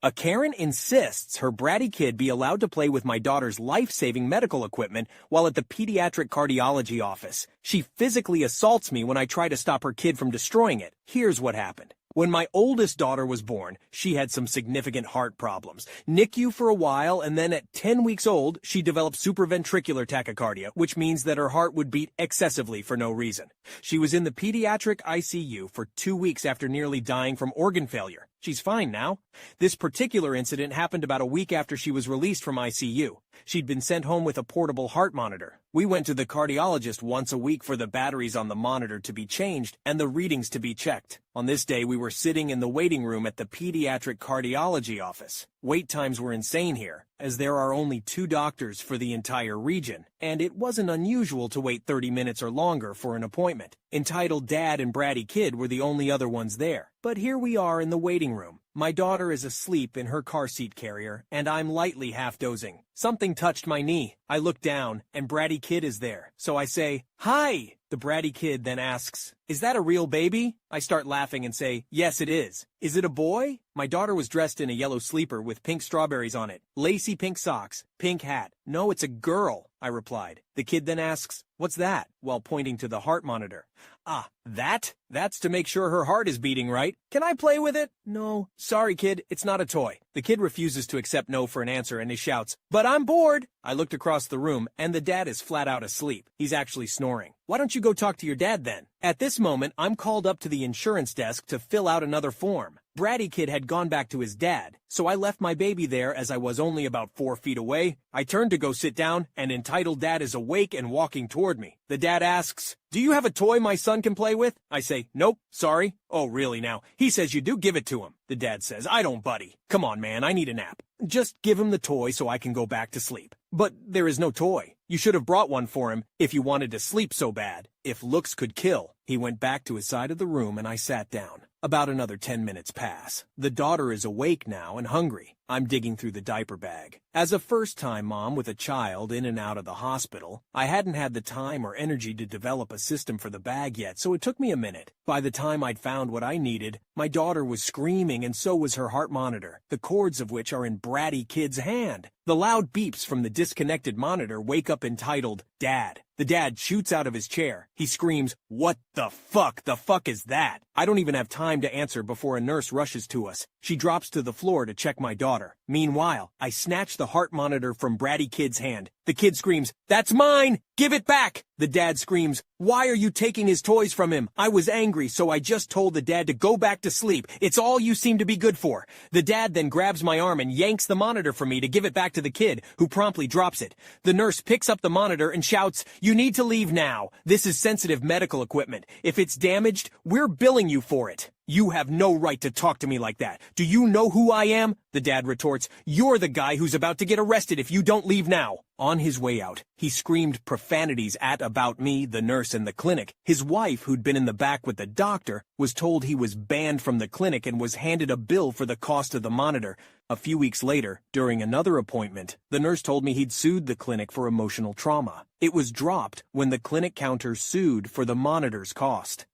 A Karen insists her bratty kid be allowed to play with my daughter's life-saving medical equipment while at the pediatric cardiology office. She physically assaults me when I try to stop her kid from destroying it. Here's what happened. When my oldest daughter was born, she had some significant heart problems. NICU for a while, and then at 10 weeks old, she developed supraventricular tachycardia, which means that her heart would beat excessively for no reason. She was in the pediatric ICU for 2 weeks after nearly dying from organ failure. She's fine now. This particular incident happened about a week after she was released from ICU. She'd been sent home with a portable heart monitor. We went to the cardiologist once a week for the batteries on the monitor to be changed and the readings to be checked. On this day, we were sitting in the waiting room at the pediatric cardiology office. Wait times were insane here, as there are only 2 doctors for the entire region, and it wasn't unusual to wait 30 minutes or longer for an appointment. Entitled Dad and Bratty Kid were the only other ones there. But here we are in the waiting room. My daughter is asleep in her car seat carrier, and I'm lightly half-dozing. Something touched my knee. I look down, and Bratty Kid is there. So I say, "Hi!" The Bratty Kid then asks, "Is that a real baby?" I start laughing and say, "Yes, it is." "Is it a boy?" My daughter was dressed in a yellow sleeper with pink strawberries on it, lacy pink socks, pink hat. "No, it's a girl," I replied. The kid then asks, "What's that?" while pointing to the heart monitor. "Ah, that? That's to make sure her heart is beating right. Can I play with it?" "No. Sorry, kid, it's not a toy." The kid refuses to accept no for an answer and he shouts, "But I'm bored." I looked across the room and the dad is flat out asleep. He's actually snoring. "Why don't you go talk to your dad then?" At this moment, I'm called up to the insurance desk to fill out another form. Bratty Kid had gone back to his dad, so I left my baby there as I was only about 4 feet away. I turned to go sit down, and Entitled Dad is awake and walking toward me. The dad asks, "Do you have a toy my son can play with?" I say, "Nope, sorry." "Oh, really now? He says you do. Give it to him." The dad says, "I don't, buddy. Come on, man, I need a nap. Just give him the toy so I can go back to sleep." "But there is no toy. You should have brought one for him if you wanted to sleep so bad. If looks could kill." He went back to his side of the room and I sat down. About another 10 minutes pass. The daughter is awake now and hungry. I'm digging through the diaper bag. As a first-time mom with a child in and out of the hospital, I hadn't had the time or energy to develop a system for the bag yet, so it took me a minute. By the time I'd found what I needed, my daughter was screaming and so was her heart monitor, the cords of which are in Bratty Kid's hand. The loud beeps from the disconnected monitor wake up Entitled Dad. The dad shoots out of his chair. He screams, "What the fuck? The fuck is that?" I don't even have time to answer before a nurse rushes to us. She drops to the floor to check my daughter. Meanwhile, I snatch the heart monitor from Bratty Kid's hand. The kid screams, "That's mine! Give it back!" The dad screams, "Why are you taking his toys from him?" I was angry, so I just told the dad to go back to sleep. It's all you seem to be good for. The dad then grabs my arm and yanks the monitor from me to give it back to the kid, who promptly drops it. The nurse picks up the monitor and shouts, "You need to leave now. This is sensitive medical equipment. If it's damaged, we're billing you for it." "You have no right to talk to me like that. Do you know who I am?" The dad retorts, "You're the guy who's about to get arrested if you don't leave now." On his way out, he screamed profanities about me, the nurse, and the clinic. His wife, who'd been in the back with the doctor, was told he was banned from the clinic and was handed a bill for the cost of the monitor. A few weeks later, during another appointment, the nurse told me he'd sued the clinic for emotional trauma. It was dropped when the clinic counter sued for the monitor's cost.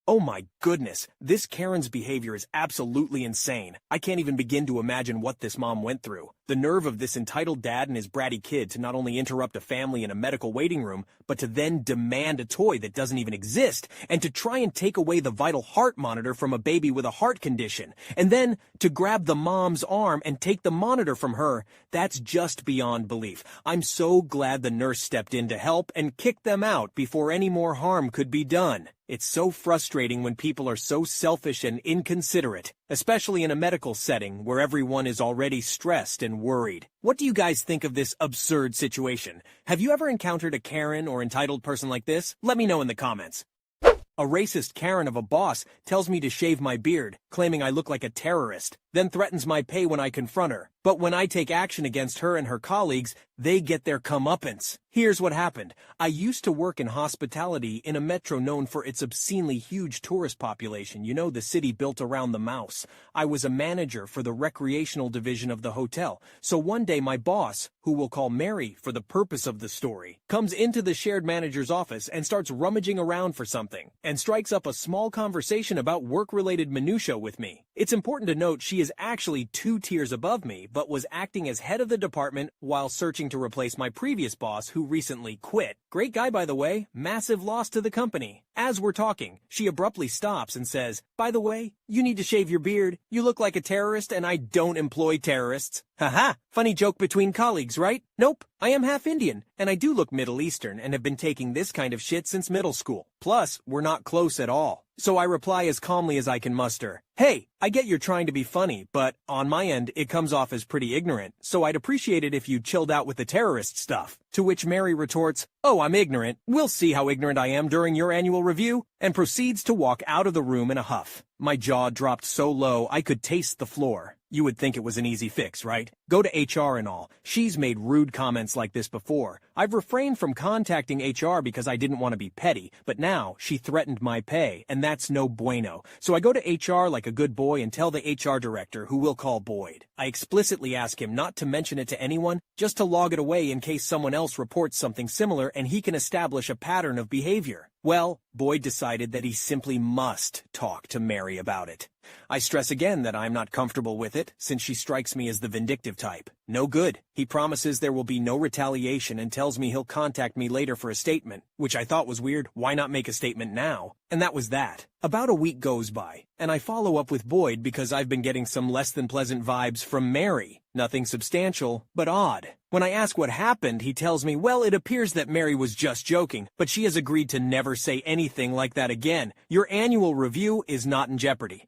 Oh my goodness, this Karen's behavior is absolutely insane. I can't even begin to imagine what this mom went through. The nerve of this entitled dad and his bratty kid to not only interrupt a family in a medical waiting room, but to then demand a toy that doesn't even exist, and to try and take away the vital heart monitor from a baby with a heart condition, and then to grab the mom's arm and take the monitor from her. That's just beyond belief. I'm so glad the nurse stepped in to help and kicked them out before any more harm could be done. It's so frustrating when people are so selfish and inconsiderate, especially in a medical setting where everyone is already stressed and worried. What do you guys think of this absurd situation? Have you ever encountered a Karen or entitled person like this? Let me know in the comments. A racist Karen of a boss tells me to shave my beard, claiming I look like a terrorist, then threatens my pay when I confront her. But when I take action against her and her colleagues, they get their comeuppance. Here's what happened. I used to work in hospitality in a metro known for its obscenely huge tourist population. You know, the city built around the mouse. I was a manager for the recreational division of the hotel. So one day my boss, who we'll call Mary for the purpose of the story, comes into the shared manager's office and starts rummaging around for something, and strikes up a small conversation about work-related minutia no-show with me. It's important to note she is actually 2 tiers above me, but was acting as head of the department while searching to replace my previous boss who recently quit. Great guy, by the way, massive loss to the company. As we're talking, she abruptly stops and says, "By the way, you need to shave your beard. You look like a terrorist and I don't employ terrorists." Haha, funny joke between colleagues, right? Nope, I am half Indian, and I do look Middle Eastern and have been taking this kind of shit since middle school. Plus, we're not close at all. So I reply as calmly as I can muster, "Hey, I get you're trying to be funny, but on my end, it comes off as pretty ignorant, so I'd appreciate it if you chilled out with the terrorist stuff." To which Mary retorts, "Oh, I'm ignorant. We'll see how ignorant I am during your annual review," and proceeds to walk out of the room in a huff. My jaw dropped so low I could taste the floor. You would think it was an easy fix, right? Go to HR and all. She's made rude comments like this before. I've refrained from contacting HR because I didn't want to be petty, but now she threatened my pay, and that's no bueno. So I go to HR like a good boy and tell the HR director, who we'll call Boyd. I explicitly ask him not to mention it to anyone, just to log it away in case someone else reports something similar and he can establish a pattern of behavior. Well, Boyd decided that he simply must talk to Mary about it. I stress again that I'm not comfortable with it, since she strikes me as the vindictive type. No good. He promises there will be no retaliation and tells me he'll contact me later for a statement, which I thought was weird. Why not make a statement now? And that was that. About a week goes by, and I follow up with Boyd because I've been getting some less than pleasant vibes from Mary. Nothing substantial, but odd. When I ask what happened, he tells me, well, it appears that Mary was just joking, but she has agreed to never say anything like that again. Your annual review is not in jeopardy.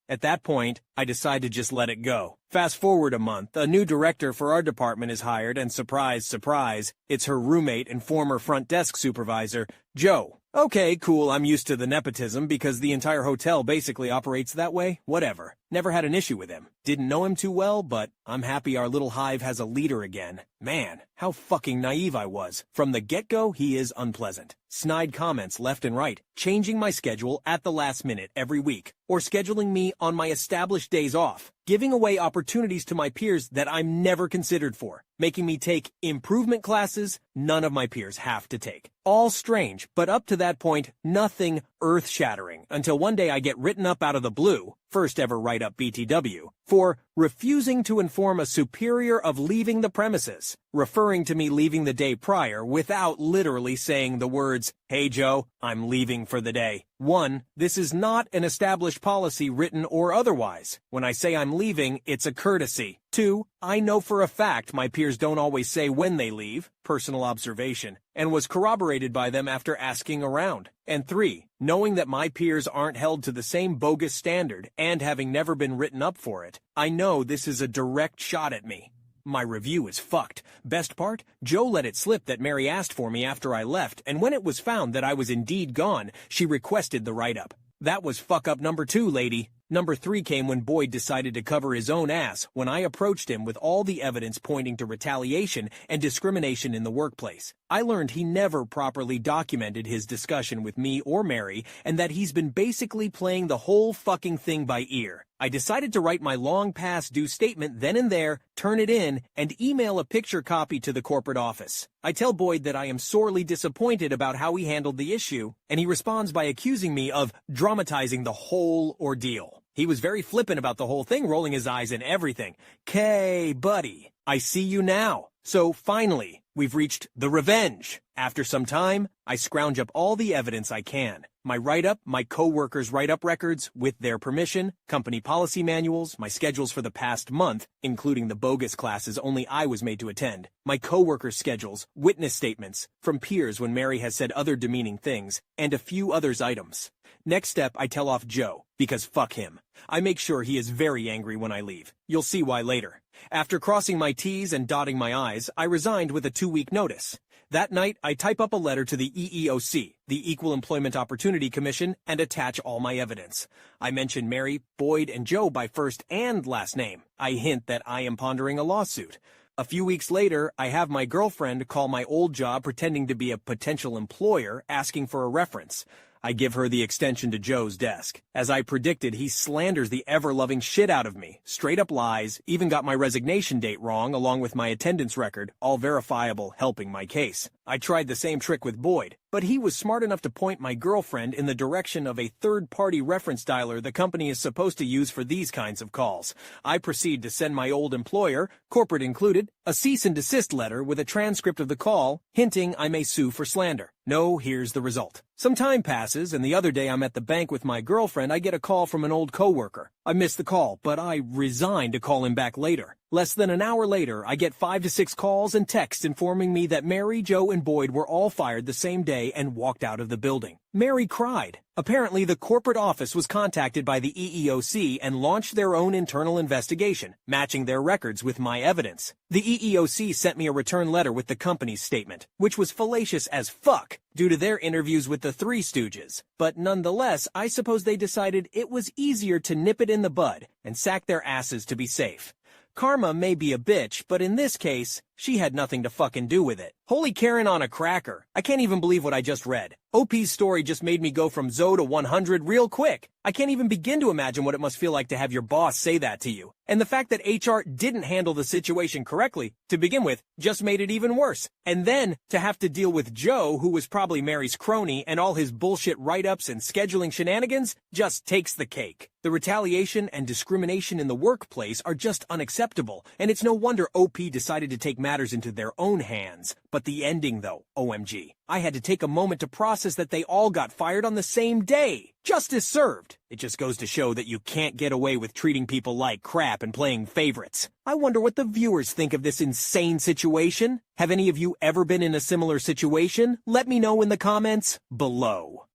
At that point, I decide to just let it go. Fast forward a month, a new director for our department is hired, and surprise, surprise, it's her roommate and former front desk supervisor, Joe. Okay, cool, I'm used to the nepotism because the entire hotel basically operates that way. Whatever. Never had an issue with him. Didn't know him too well, but I'm happy our little hive has a leader again. Man, how fucking naive I was. From the get-go, he is unpleasant. Snide comments left and right, changing my schedule at the last minute every week, or scheduling me on my established days off, giving away opportunities to my peers that I'm never considered for, making me take improvement classes none of my peers have to take. All strange, but up to that point, nothing earth-shattering, until one day I get written up out of the blue, first ever write-up BTW, for refusing to inform a superior of leaving the premises, referring to me leaving the day prior without literally saying the words, "Hey Joe, I'm leaving for the day." 1. This is not an established policy, written or otherwise. When I say I'm leaving, it's a courtesy. 2. I know for a fact my peers don't always say when they leave, personal observation, and was corroborated by them after asking around. And 3. Knowing that my peers aren't held to the same bogus standard, and having never been written up for it, I know this is a direct shot at me. My review is fucked. Best part? Joe let it slip that Mary asked for me after I left, and when it was found that I was indeed gone, she requested the write-up. That was fuck-up number 2, lady. Number 3 came when Boyd decided to cover his own ass when I approached him with all the evidence pointing to retaliation and discrimination in the workplace. I learned he never properly documented his discussion with me or Mary, and that he's been basically playing the whole fucking thing by ear. I decided to write my long past due statement then and there, turn it in, and email a picture copy to the corporate office. I tell Boyd that I am sorely disappointed about how he handled the issue, and he responds by accusing me of dramatizing the whole ordeal. He was very flippant about the whole thing, rolling his eyes and everything. "'Kay, buddy, I see you now." So finally, we've reached the revenge. After some time, I scrounge up all the evidence I can. My write-up, my co-workers' write-up records, with their permission, company policy manuals, my schedules for the past month, including the bogus classes only I was made to attend, my co-workers' schedules, witness statements, from peers when Mary has said other demeaning things, and a few others items. Next step, I tell off Joe, because fuck him. I make sure he is very angry when I leave. You'll see why later. After crossing my T's and dotting my I's, I resigned with a 2-week notice. That night, I type up a letter to the EEOC, the Equal Employment Opportunity Commission, and attach all my evidence. I mention Mary, Boyd, and Joe by first and last name. I hint that I am pondering a lawsuit. A few weeks later, I have my girlfriend call my old job pretending to be a potential employer, asking for a reference. I give her the extension to Joe's desk. As I predicted, he slanders the ever-loving shit out of me. Straight up lies, even got my resignation date wrong along with my attendance record, all verifiable, helping my case. I tried the same trick with Boyd, but he was smart enough to point my girlfriend in the direction of a third-party reference dialer the company is supposed to use for these kinds of calls. I proceed to send my old employer, corporate included, a cease and desist letter with a transcript of the call, hinting I may sue for slander. No, here's the result. Some time passes, and the other day I'm at the bank with my girlfriend. I get a call from an old coworker. I missed the call, but I resigned to call him back later. Less than an hour later, I get 5 to 6 calls and texts informing me that Mary, Joe, and Boyd were all fired the same day and walked out of the building. Mary cried. Apparently, the corporate office was contacted by the EEOC and launched their own internal investigation, matching their records with my evidence. The EEOC sent me a return letter with the company's statement, which was fallacious as fuck due to their interviews with the Three Stooges. But nonetheless, I suppose they decided it was easier to nip it in the bud and sack their asses to be safe. Karma may be a bitch, but in this case, she had nothing to fucking do with it. Holy Karen on a cracker. I can't even believe what I just read. OP's story just made me go from 0 to 100 real quick. I can't even begin to imagine what it must feel like to have your boss say that to you. And the fact that HR didn't handle the situation correctly, to begin with, just made it even worse. And then, to have to deal with Joe, who was probably Mary's crony, and all his bullshit write-ups and scheduling shenanigans, just takes the cake. The retaliation and discrimination in the workplace are just unacceptable, and it's no wonder OP decided to take matters into their own hands. But the ending, though, OMG. I had to take a moment to process that they all got fired on the same day. Justice served. It just goes to show that you can't get away with treating people like crap and playing favorites. I wonder what the viewers think of this insane situation. Have any of you ever been in a similar situation? Let me know in the comments below.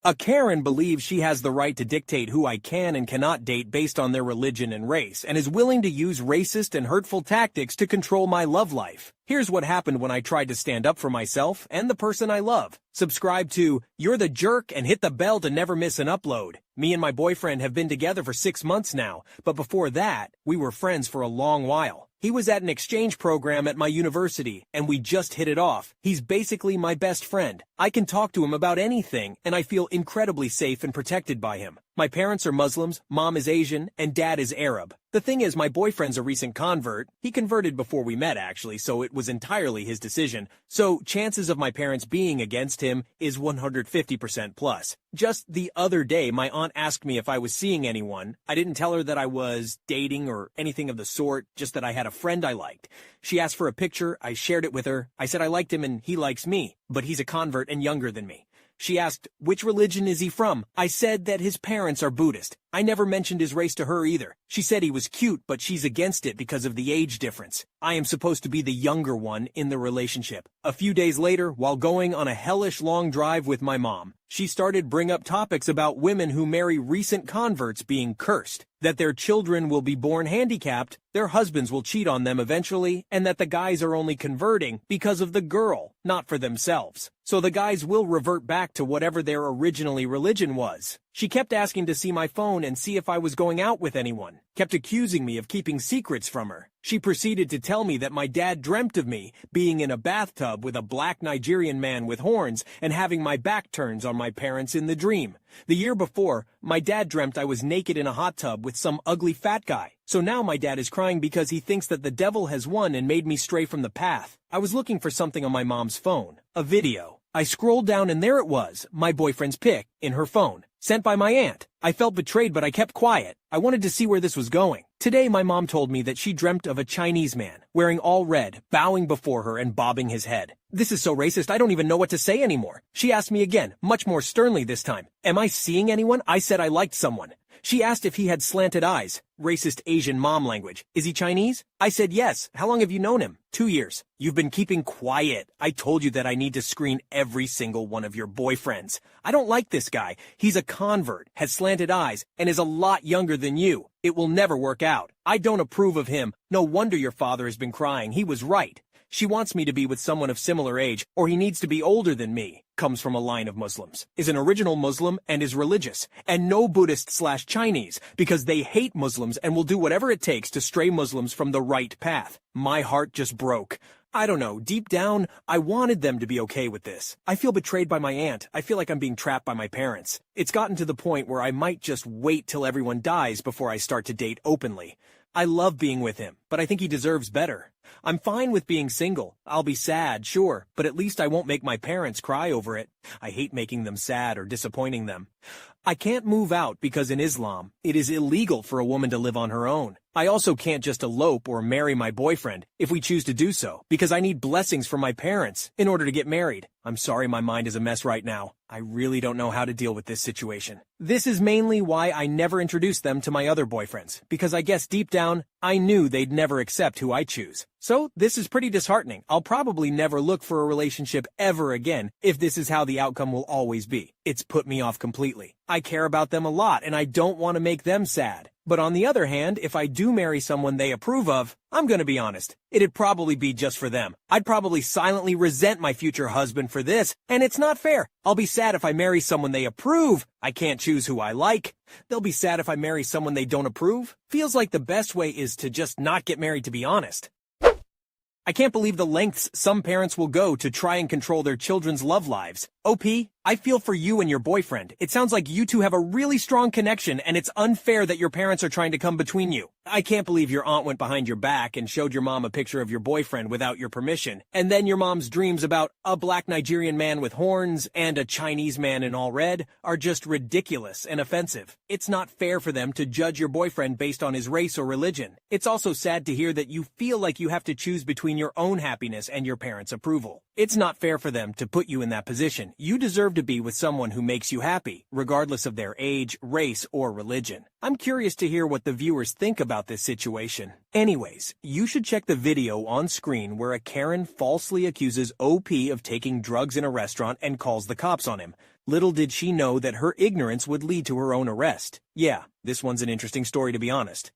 A Karen believes she has the right to dictate who I can and cannot date based on their religion and race, and is willing to use racist and hurtful tactics to control my love life. Here's what happened when I tried to stand up for myself and the person I love. Subscribe to You're the Jerk and hit the bell to never miss an upload. Me and my boyfriend have been together for 6 months now, but before that, we were friends for a long while. He was at an exchange program at my university, and we just hit it off. He's basically my best friend. I can talk to him about anything, and I feel incredibly safe and protected by him. My parents are Muslims, mom is Asian, and dad is Arab. The thing is, my boyfriend's a recent convert. He converted before we met, actually, so it was entirely his decision. So chances of my parents being against him is 150% plus. Just the other day, my aunt asked me if I was seeing anyone. I didn't tell her that I was dating or anything of the sort, just that I had a friend I liked. She asked for a picture, I shared it with her. I said I liked him and he likes me, but he's a convert and younger than me. She asked, which religion is he from? I said that his parents are Buddhist. I never mentioned his race to her either. She said he was cute, but she's against it because of the age difference. I am supposed to be the younger one in the relationship. A few days later, while going on a hellish long drive with my mom, she started bring up topics about women who marry recent converts being cursed, that their children will be born handicapped, their husbands will cheat on them eventually, and that the guys are only converting because of the girl, not for themselves. So the guys will revert back to whatever their originally religion was. She kept asking to see my phone and see if I was going out with anyone, kept accusing me of keeping secrets from her. She proceeded to tell me that my dad dreamt of me being in a bathtub with a black Nigerian man with horns and having my back turns on my parents in the dream. The year before, my dad dreamt I was naked in a hot tub with some ugly fat guy. So now my dad is crying because he thinks that the devil has won and made me stray from the path. I was looking for something on my mom's phone, a video. I scrolled down and there it was, my boyfriend's pic, in her phone, sent by my aunt. I felt betrayed, but I kept quiet. I wanted to see where this was going. Today my mom told me that she dreamt of a Chinese man, wearing all red, bowing before her and bobbing his head. This is so racist I don't even know what to say anymore. She asked me again, much more sternly this time, am I seeing anyone? I said I liked someone. She asked if he had slanted eyes, racist Asian mom language. Is he Chinese? I said yes. How long have you known him? 2 years. You've been keeping quiet. I told you that I need to screen every single one of your boyfriends. I don't like this guy. He's a convert, has slanted eyes, and is a lot younger than you. It will never work out. I don't approve of him. No wonder your father has been crying. He was right. She wants me to be with someone of similar age, or he needs to be older than me. Comes from a line of Muslims. Is an original Muslim and is religious. And no Buddhist/Chinese, because they hate Muslims and will do whatever it takes to stray Muslims from the right path. My heart just broke. I don't know, deep down, I wanted them to be okay with this. I feel betrayed by my aunt. I feel like I'm being trapped by my parents. It's gotten to the point where I might just wait till everyone dies before I start to date openly. I love being with him, but I think he deserves better. I'm fine with being single. I'll be sad, sure, but at least I won't make my parents cry over it. I hate making them sad or disappointing them. I can't move out because in Islam, it is illegal for a woman to live on her own. I also can't just elope or marry my boyfriend if we choose to do so, because I need blessings from my parents in order to get married. I'm sorry my mind is a mess right now. I really don't know how to deal with this situation. This is mainly why I never introduced them to my other boyfriends, because I guess deep down, I knew they'd never accept who I choose. So this is pretty disheartening. I'll probably never look for a relationship ever again if this is how the outcome will always be. It's put me off completely. I care about them a lot and I don't want to make them sad. But on the other hand, if I do marry someone they approve of, I'm gonna be honest, it'd probably be just for them. I'd probably silently resent my future husband for this, and it's not fair. I'll be sad if I marry someone they approve. I can't choose who I like. They'll be sad if I marry someone they don't approve. Feels like the best way is to just not get married, to be honest. I can't believe the lengths some parents will go to try and control their children's love lives. OP, I feel for you and your boyfriend. It sounds like you two have a really strong connection and it's unfair that your parents are trying to come between you. I can't believe your aunt went behind your back and showed your mom a picture of your boyfriend without your permission. And then your mom's dreams about a black Nigerian man with horns and a Chinese man in all red are just ridiculous and offensive. It's not fair for them to judge your boyfriend based on his race or religion. It's also sad to hear that you feel like you have to choose between your own happiness and your parents' approval. It's not fair for them to put you in that position. You deserve to be with someone who makes you happy, regardless of their age, race, or religion. I'm curious to hear what the viewers think about this situation. Anyways, you should check the video on screen where a Karen falsely accuses OP of taking drugs in a restaurant and calls the cops on him. Little did she know that her ignorance would lead to her own arrest. Yeah, this one's an interesting story, to be honest.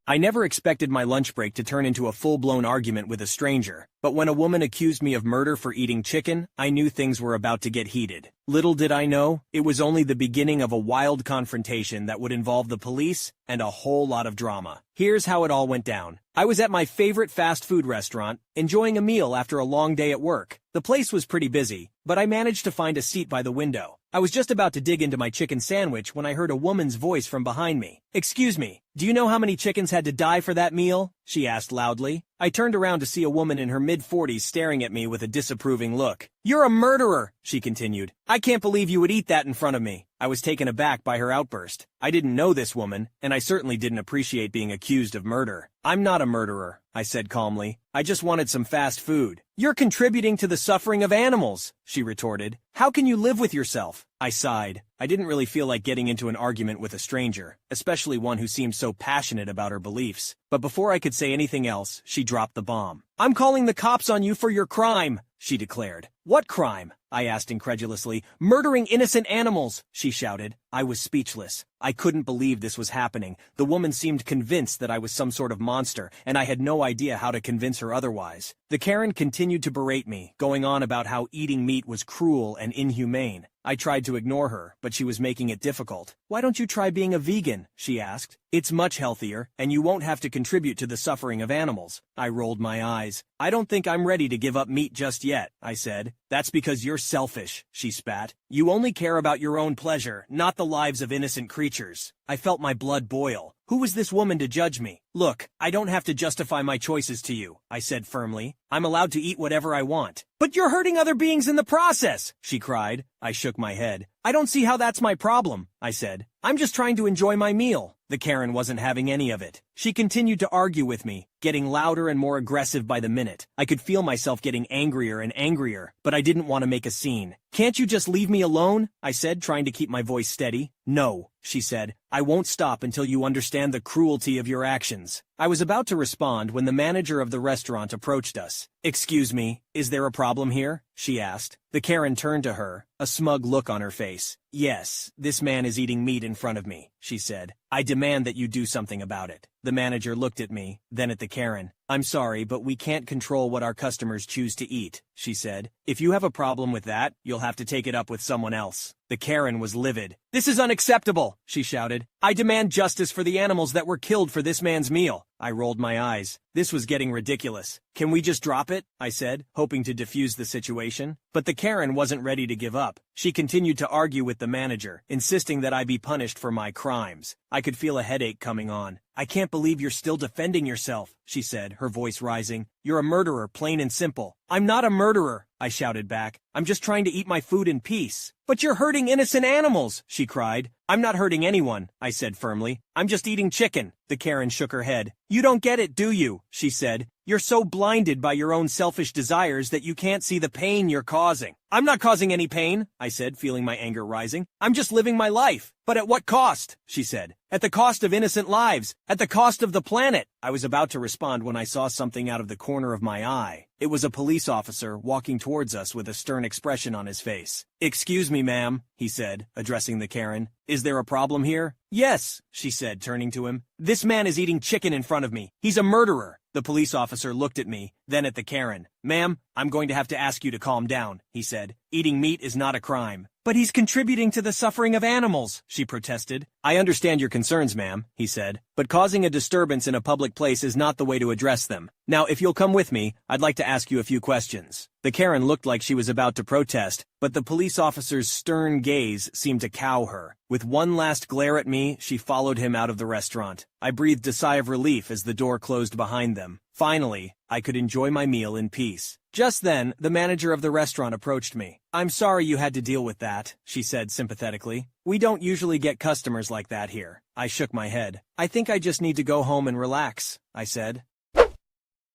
I never expected my lunch break to turn into a full-blown argument with a stranger, but when a woman accused me of murder for eating chicken, I knew things were about to get heated. Little did I know, it was only the beginning of a wild confrontation that would involve the police and a whole lot of drama. Here's how it all went down. I was at my favorite fast food restaurant, enjoying a meal after a long day at work. The place was pretty busy, but I managed to find a seat by the window. I was just about to dig into my chicken sandwich when I heard a woman's voice from behind me. "Excuse me, do you know how many chickens had to die for that meal?" she asked loudly. I turned around to see a woman in her mid-40s staring at me with a disapproving look. "You're a murderer," she continued. "I can't believe you would eat that in front of me." I was taken aback by her outburst. I didn't know this woman, and I certainly didn't appreciate being accused of murder. "I'm not a murderer," I said calmly. "I just wanted some fast food." "You're contributing to the suffering of animals," she retorted. "How can you live with yourself?" I sighed. I didn't really feel like getting into an argument with a stranger, especially one who seemed so passionate about her beliefs. But before I could say anything else, she dropped the bomb. "I'm calling the cops on you for your crime," she declared. "What crime?" I asked incredulously. "Murdering innocent animals," she shouted. I was speechless. I couldn't believe this was happening. The woman seemed convinced that I was some sort of monster, and I had no idea how to convince her otherwise. The Karen continued to berate me, going on about how eating meat was cruel and inhumane. I tried to ignore her, but she was making it difficult. "Why don't you try being a vegan?" she asked. "It's much healthier, and you won't have to contribute to the suffering of animals." I rolled my eyes. "I don't think I'm ready to give up meat just yet," I said. "That's because you're selfish," she spat. "You only care about your own pleasure, not the lives of innocent creatures." I felt my blood boil. Who was this woman to judge me? "Look, I don't have to justify my choices to you," I said firmly. "I'm allowed to eat whatever I want." "But you're hurting other beings in the process," she cried. I shook my head. "I don't see how that's my problem," I said. "I'm just trying to enjoy my meal." The Karen wasn't having any of it. She continued to argue with me, getting louder and more aggressive by the minute. I could feel myself getting angrier and angrier, but I didn't want to make a scene. "Can't you just leave me alone?" I said, trying to keep my voice steady. "No," she said. "I won't stop until you understand the cruelty of your actions." I was about to respond when the manager of the restaurant approached us. "Excuse me, is there a problem here?" she asked. The Karen turned to her, a smug look on her face. "Yes, this man is eating meat in front of me," she said. "I demand that you do something about it." The manager looked at me, then at the Karen. "I'm sorry, but we can't control what our customers choose to eat," she said. If you have a problem with that, you'll have to take it up with someone else. The Karen was livid. "This is unacceptable," she shouted. "I demand justice for the animals that were killed for this man's meal." I rolled my eyes. This was getting ridiculous. "Can we just drop it?" I said, hoping to defuse the situation. But the Karen wasn't ready to give up. She continued to argue with the manager, insisting that I be punished for my crimes. I could feel a headache coming on. "I can't believe you're still defending yourself," she said, her voice rising. "You're a murderer, plain and simple." "I'm not a murderer," I shouted back. "I'm just trying to eat my food in peace." "But you're hurting innocent animals," she cried. "I'm not hurting anyone," I said firmly. "I'm just eating chicken." The Karen shook her head. "You don't get it, do you?" she said. "You're so blinded by your own selfish desires that you can't see the pain you're causing." "I'm not causing any pain," I said, feeling my anger rising. "I'm just living my life." "But at what cost?" she said. "At the cost of innocent lives. At the cost of the planet." I was about to respond when I saw something out of the corner of my eye. It was a police officer walking towards us with a stern expression on his face. "Excuse me, ma'am," he said, addressing the Karen. "Is there a problem here?" "Yes," she said, turning to him. "This man is eating chicken in front of me. He's a murderer." The police officer looked at me, then at the Karen. "Ma'am, I'm going to have to ask you to calm down," he said. "Eating meat is not a crime." "But he's contributing to the suffering of animals," she protested. "I understand your concerns, ma'am," he said, "but causing a disturbance in a public place is not the way to address them. Now, if you'll come with me, I'd like to ask you a few questions." The Karen looked like she was about to protest, but the police officer's stern gaze seemed to cow her. With one last glare at me, she followed him out of the restaurant. I breathed a sigh of relief as the door closed behind them. Finally, I could enjoy my meal in peace. Just then, the manager of the restaurant approached me. "I'm sorry you had to deal with that," she said sympathetically. "We don't usually get customers like that here." I shook my head. "I think I just need to go home and relax," I said.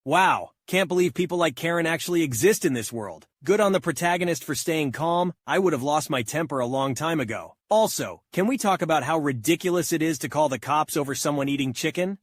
Wow, can't believe people like Karen actually exist in this world. Good on the protagonist for staying calm. I would have lost my temper a long time ago. Also, can we talk about how ridiculous it is to call the cops over someone eating chicken?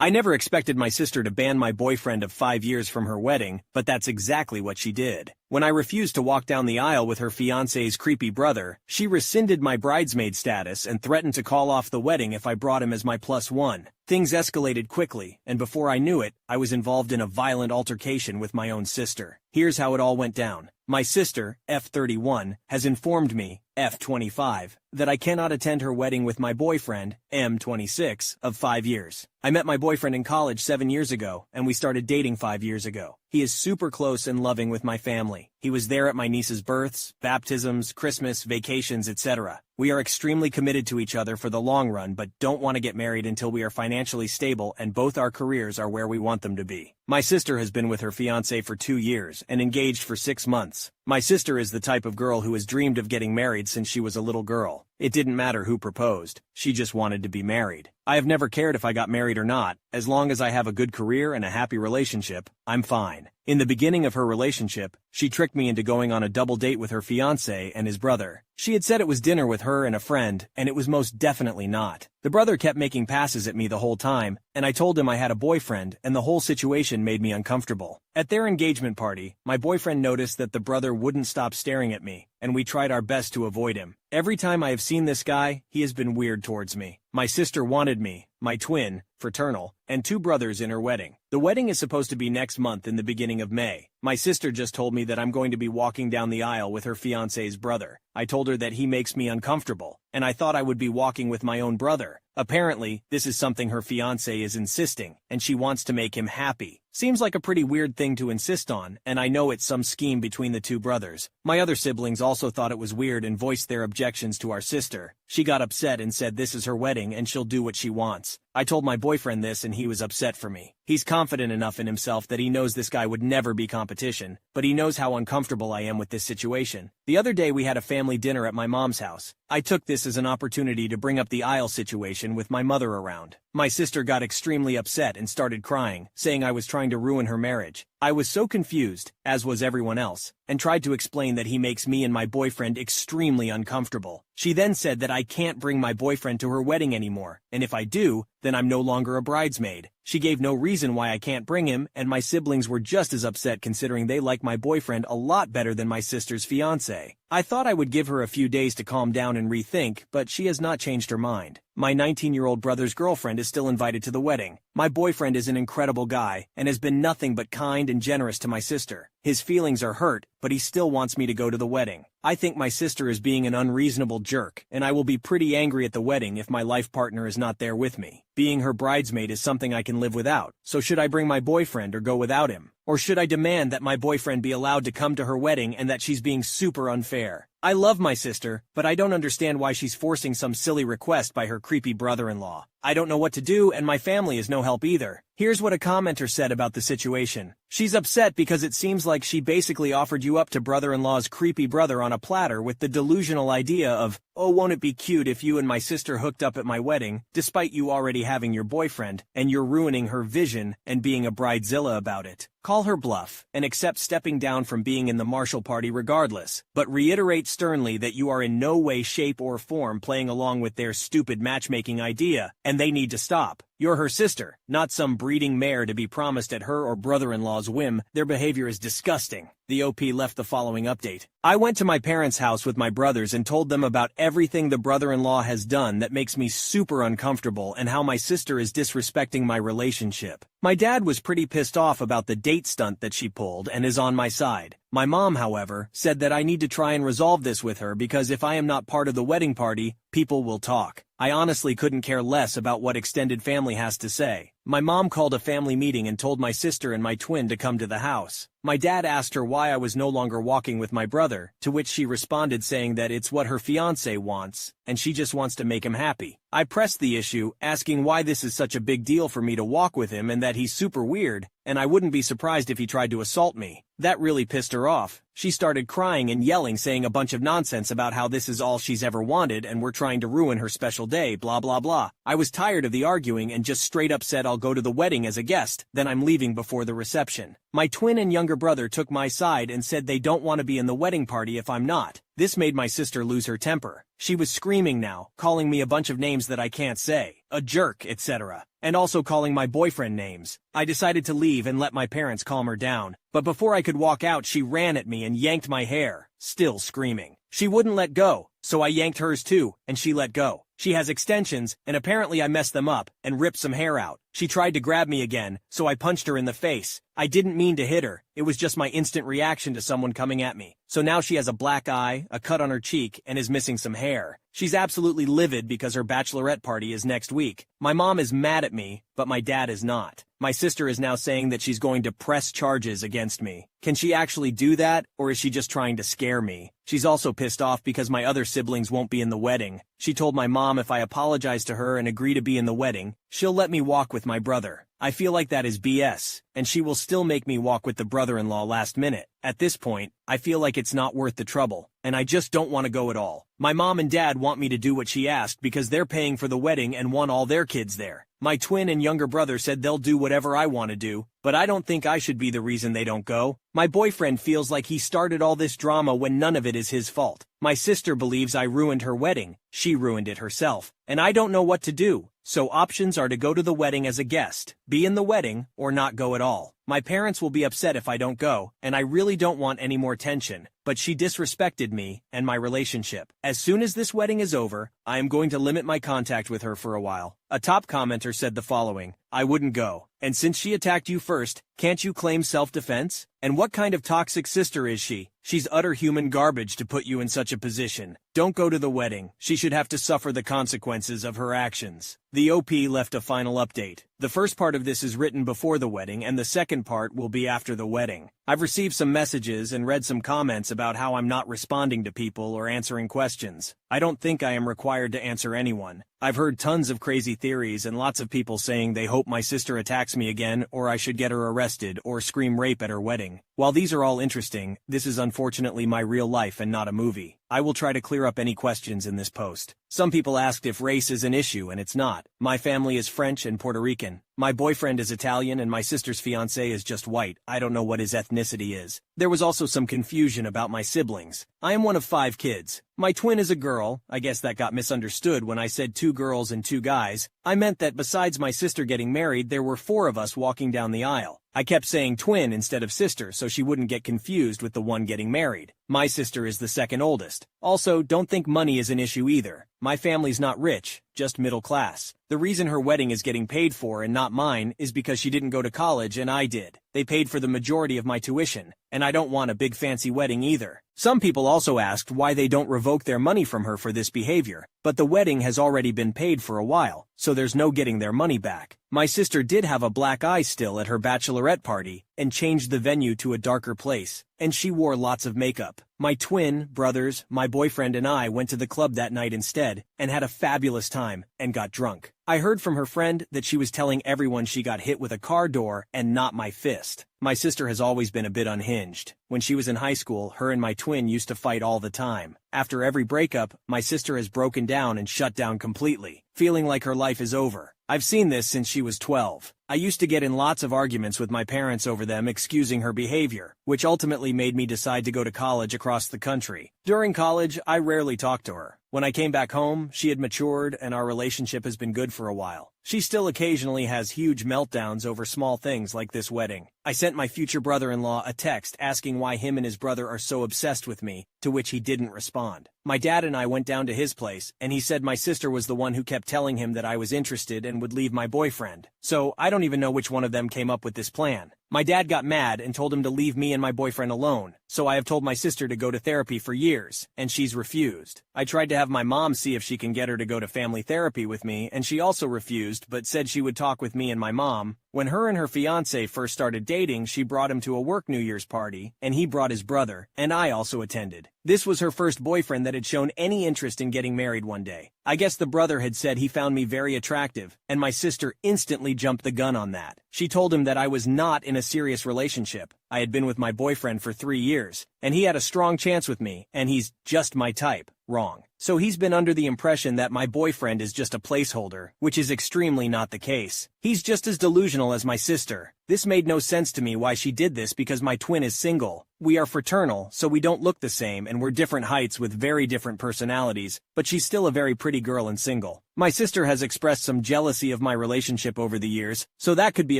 I never expected my sister to ban my boyfriend of 5 years from her wedding, but that's exactly what she did. When I refused to walk down the aisle with her fiancé's creepy brother, she rescinded my bridesmaid status and threatened to call off the wedding if I brought him as my +1. Things escalated quickly, and before I knew it, I was involved in a violent altercation with my own sister. Here's how it all went down. My sister, F31, has informed me, F25, that I cannot attend her wedding with my boyfriend, M26, of 5 years. I met my boyfriend in college 7 years ago, and we started dating 5 years ago. He is super close and loving with my family. He was there at my niece's births, baptisms, Christmas, vacations, etc. We are extremely committed to each other for the long run but don't want to get married until we are financially stable and both our careers are where we want them to be. My sister has been with her fiancé for 2 years and engaged for 6 months. My sister is the type of girl who has dreamed of getting married since she was a little girl. It didn't matter who proposed. She just wanted to be married. I have never cared if I got married or not. As long as I have a good career and a happy relationship, I'm fine. In the beginning of her relationship, she tricked me into going on a double date with her fiancé and his brother. She had said it was dinner with her and a friend, and it was most definitely not. The brother kept making passes at me the whole time, and I told him I had a boyfriend, and the whole situation made me uncomfortable. At their engagement party, my boyfriend noticed that the brother wouldn't stop staring at me, and we tried our best to avoid him. Every time I have seen this guy, he has been weird towards me. My sister wanted me, my twin, fraternal, and 2 brothers in her wedding. The wedding is supposed to be next month in the beginning of May. My sister just told me that I'm going to be walking down the aisle with her fiancé's brother. I told her that he makes me uncomfortable, and I thought I would be walking with my own brother. Apparently, this is something her fiancé is insisting, and she wants to make him happy. Seems like a pretty weird thing to insist on, and I know it's some scheme between the 2 brothers. My other siblings also thought it was weird and voiced their objections to our sister. She got upset and said this is her wedding and she'll do what she wants. I told my boyfriend this and he was upset for me. He's confident enough in himself that he knows this guy would never be competition, but he knows how uncomfortable I am with this situation. The other day we had a family dinner at my mom's house. I took this as an opportunity to bring up the aisle situation with my mother around. My sister got extremely upset and started crying, saying I was trying to ruin her marriage. I was so confused, as was everyone else, and tried to explain that he makes me and my boyfriend extremely uncomfortable. She then said that I can't bring my boyfriend to her wedding anymore, and if I do, then I'm no longer a bridesmaid. She gave no reason why I can't bring him, and my siblings were just as upset considering they like my boyfriend a lot better than my sister's fiancé. I thought I would give her a few days to calm down and rethink, but she has not changed her mind. My 19-year-old brother's girlfriend is still invited to the wedding. My boyfriend is an incredible guy, and has been nothing but kind and generous to my sister. His feelings are hurt, but he still wants me to go to the wedding. I think my sister is being an unreasonable jerk, and I will be pretty angry at the wedding if my life partner is not there with me. Being her bridesmaid is something I can live without, so should I bring my boyfriend or go without him? Or should I demand that my boyfriend be allowed to come to her wedding and that she's being super unfair? I love my sister, but I don't understand why she's forcing some silly request by her creepy brother-in-law. I don't know what to do, and my family is no help either. Here's what a commenter said about the situation. She's upset because it seems like she basically offered you up to brother-in-law's creepy brother on a platter with the delusional idea of, oh, won't it be cute if you and my sister hooked up at my wedding, despite you already having your boyfriend, and you're ruining her vision and being a bridezilla about it. Call her bluff, and accept stepping down from being in the Marshall party regardless, but reiterate sternly that you are in no way, shape, or form playing along with their stupid matchmaking idea, and they need to stop. You're her sister, not some breeding mare to be promised at her or brother-in-law's whim. Their behavior is disgusting. The OP left the following update. I went to my parents' house with my brothers and told them about everything the brother-in-law has done that makes me super uncomfortable and how my sister is disrespecting my relationship. My dad was pretty pissed off about the date stunt that she pulled and is on my side. My mom, however, said that I need to try and resolve this with her because if I am not part of the wedding party, people will talk. I honestly couldn't care less about what extended family has to say. My mom called a family meeting and told my sister and my twin to come to the house. My dad asked her why I was no longer walking with my brother, to which she responded saying that it's what her fiancé wants, and she just wants to make him happy. I pressed the issue, asking why this is such a big deal for me to walk with him and that he's super weird, and I wouldn't be surprised if he tried to assault me. That really pissed her off. She started crying and yelling, saying a bunch of nonsense about how this is all she's ever wanted and we're trying to ruin her special day, blah blah blah. I was tired of the arguing and just straight up said I'll go to the wedding as a guest, then I'm leaving before the reception. My twin and younger brother took my side and said they don't want to be in the wedding party if I'm not. This made my sister lose her temper. She was screaming now, calling me a bunch of names that I can't say, a jerk, etc., and also calling my boyfriend names. I decided to leave and let my parents calm her down, but before I could walk out she ran at me and yanked my hair, still screaming. She wouldn't let go, so I yanked hers too, and she let go. She has extensions, and apparently I messed them up, and ripped some hair out. She tried to grab me again, so I punched her in the face. I didn't mean to hit her, it was just my instant reaction to someone coming at me. So now she has a black eye, a cut on her cheek, and is missing some hair. She's absolutely livid because her bachelorette party is next week. My mom is mad at me, but my dad is not. My sister is now saying that she's going to press charges against me. Can she actually do that, or is she just trying to scare me? She's also pissed off because my other siblings won't be in the wedding. She told my mom if I apologize to her and agree to be in the wedding, she'll let me walk with my brother. I feel like that is BS, and she will still make me walk with the brother-in-law last minute. At this point, I feel like it's not worth the trouble, and I just don't want to go at all. My mom and dad want me to do what she asked because they're paying for the wedding and want all their kids there. My twin and younger brother said they'll do whatever I want to do, but I don't think I should be the reason they don't go. My boyfriend feels like he started all this drama when none of it is his fault. My sister believes I ruined her wedding. She ruined it herself, and I don't know what to do. So options are to go to the wedding as a guest, be in the wedding, or not go at all. My parents will be upset if I don't go, and I really don't want any more tension, but she disrespected me and my relationship. As soon as this wedding is over, I am going to limit my contact with her for a while. A top commenter said the following: I wouldn't go. And since she attacked you first, can't you claim self-defense? And what kind of toxic sister is she? She's utter human garbage to put you in such a position. Don't go to the wedding. She should have to suffer the consequences of her actions. The OP left a final update. The first part of this is written before the wedding and the second part will be after the wedding. I've received some messages and read some comments about how I'm not responding to people or answering questions. I don't think I am required to answer anyone. I've heard tons of crazy theories and lots of people saying they hope my sister attacks me again or I should get her arrested or scream rape at her wedding. While these are all interesting, this is unfortunately my real life and not a movie. I will try to clear up any questions in this post. Some people asked if race is an issue and it's not. My family is French and Puerto Rican. My boyfriend is Italian and my sister's fiancé is just white. I don't know what his ethnicity is. There was also some confusion about my siblings. I am one of 5 kids. My twin is a girl. I guess that got misunderstood when I said 2 girls and 2 guys. I meant that besides my sister getting married, there were 4 of us walking down the aisle. I kept saying twin instead of sister so she wouldn't get confused with the one getting married. My sister is the second oldest. Also, don't think money is an issue either. My family's not rich, just middle class. The reason her wedding is getting paid for and not mine is because she didn't go to college and I did. They paid for the majority of my tuition, and I don't want a big fancy wedding either. Some people also asked why they don't revoke their money from her for this behavior, but the wedding has already been paid for a while, so there's no getting their money back. My sister did have a black eye still at her bachelorette party, and changed the venue to a darker place, and she wore lots of makeup. My twin, brothers, my boyfriend and I went to the club that night instead, and had a fabulous time, and got drunk. I heard from her friend that she was telling everyone she got hit with a car door and not my fist. My sister has always been a bit unhinged. When she was in high school, her and my twin used to fight all the time. After every breakup, my sister has broken down and shut down completely, feeling like her life is over. I've seen this since she was 12. I used to get in lots of arguments with my parents over them excusing her behavior, which ultimately made me decide to go to college across the country. During college, I rarely talked to her. When I came back home, she had matured and our relationship has been good for a while. She still occasionally has huge meltdowns over small things like this wedding. I sent my future brother-in-law a text asking why him and his brother are so obsessed with me, to which he didn't respond. My dad and I went down to his place, and he said my sister was the one who kept telling him that I was interested and would leave my boyfriend. So, I don't even know which one of them came up with this plan. My dad got mad and told him to leave me and my boyfriend alone, so I have told my sister to go to therapy for years, and she's refused. I tried to have my mom see if she can get her to go to family therapy with me, and she also refused but said she would talk with me and my mom. When her and her fiancé first started dating, she brought him to a work New Year's party, and he brought his brother, and I also attended. This was her first boyfriend that had shown any interest in getting married one day. I guess the brother had said he found me very attractive, and my sister instantly jumped the gun on that. She told him that I was not in a serious relationship. I had been with my boyfriend for 3 years, and he had a strong chance with me, and he's just my type. Wrong. So he's been under the impression that my boyfriend is just a placeholder, which is extremely not the case. He's just as delusional as my sister. This made no sense to me why she did this because my twin is single. We are fraternal, so we don't look the same and we're different heights with very different personalities, but she's still a very pretty girl and single. My sister has expressed some jealousy of my relationship over the years, so that could be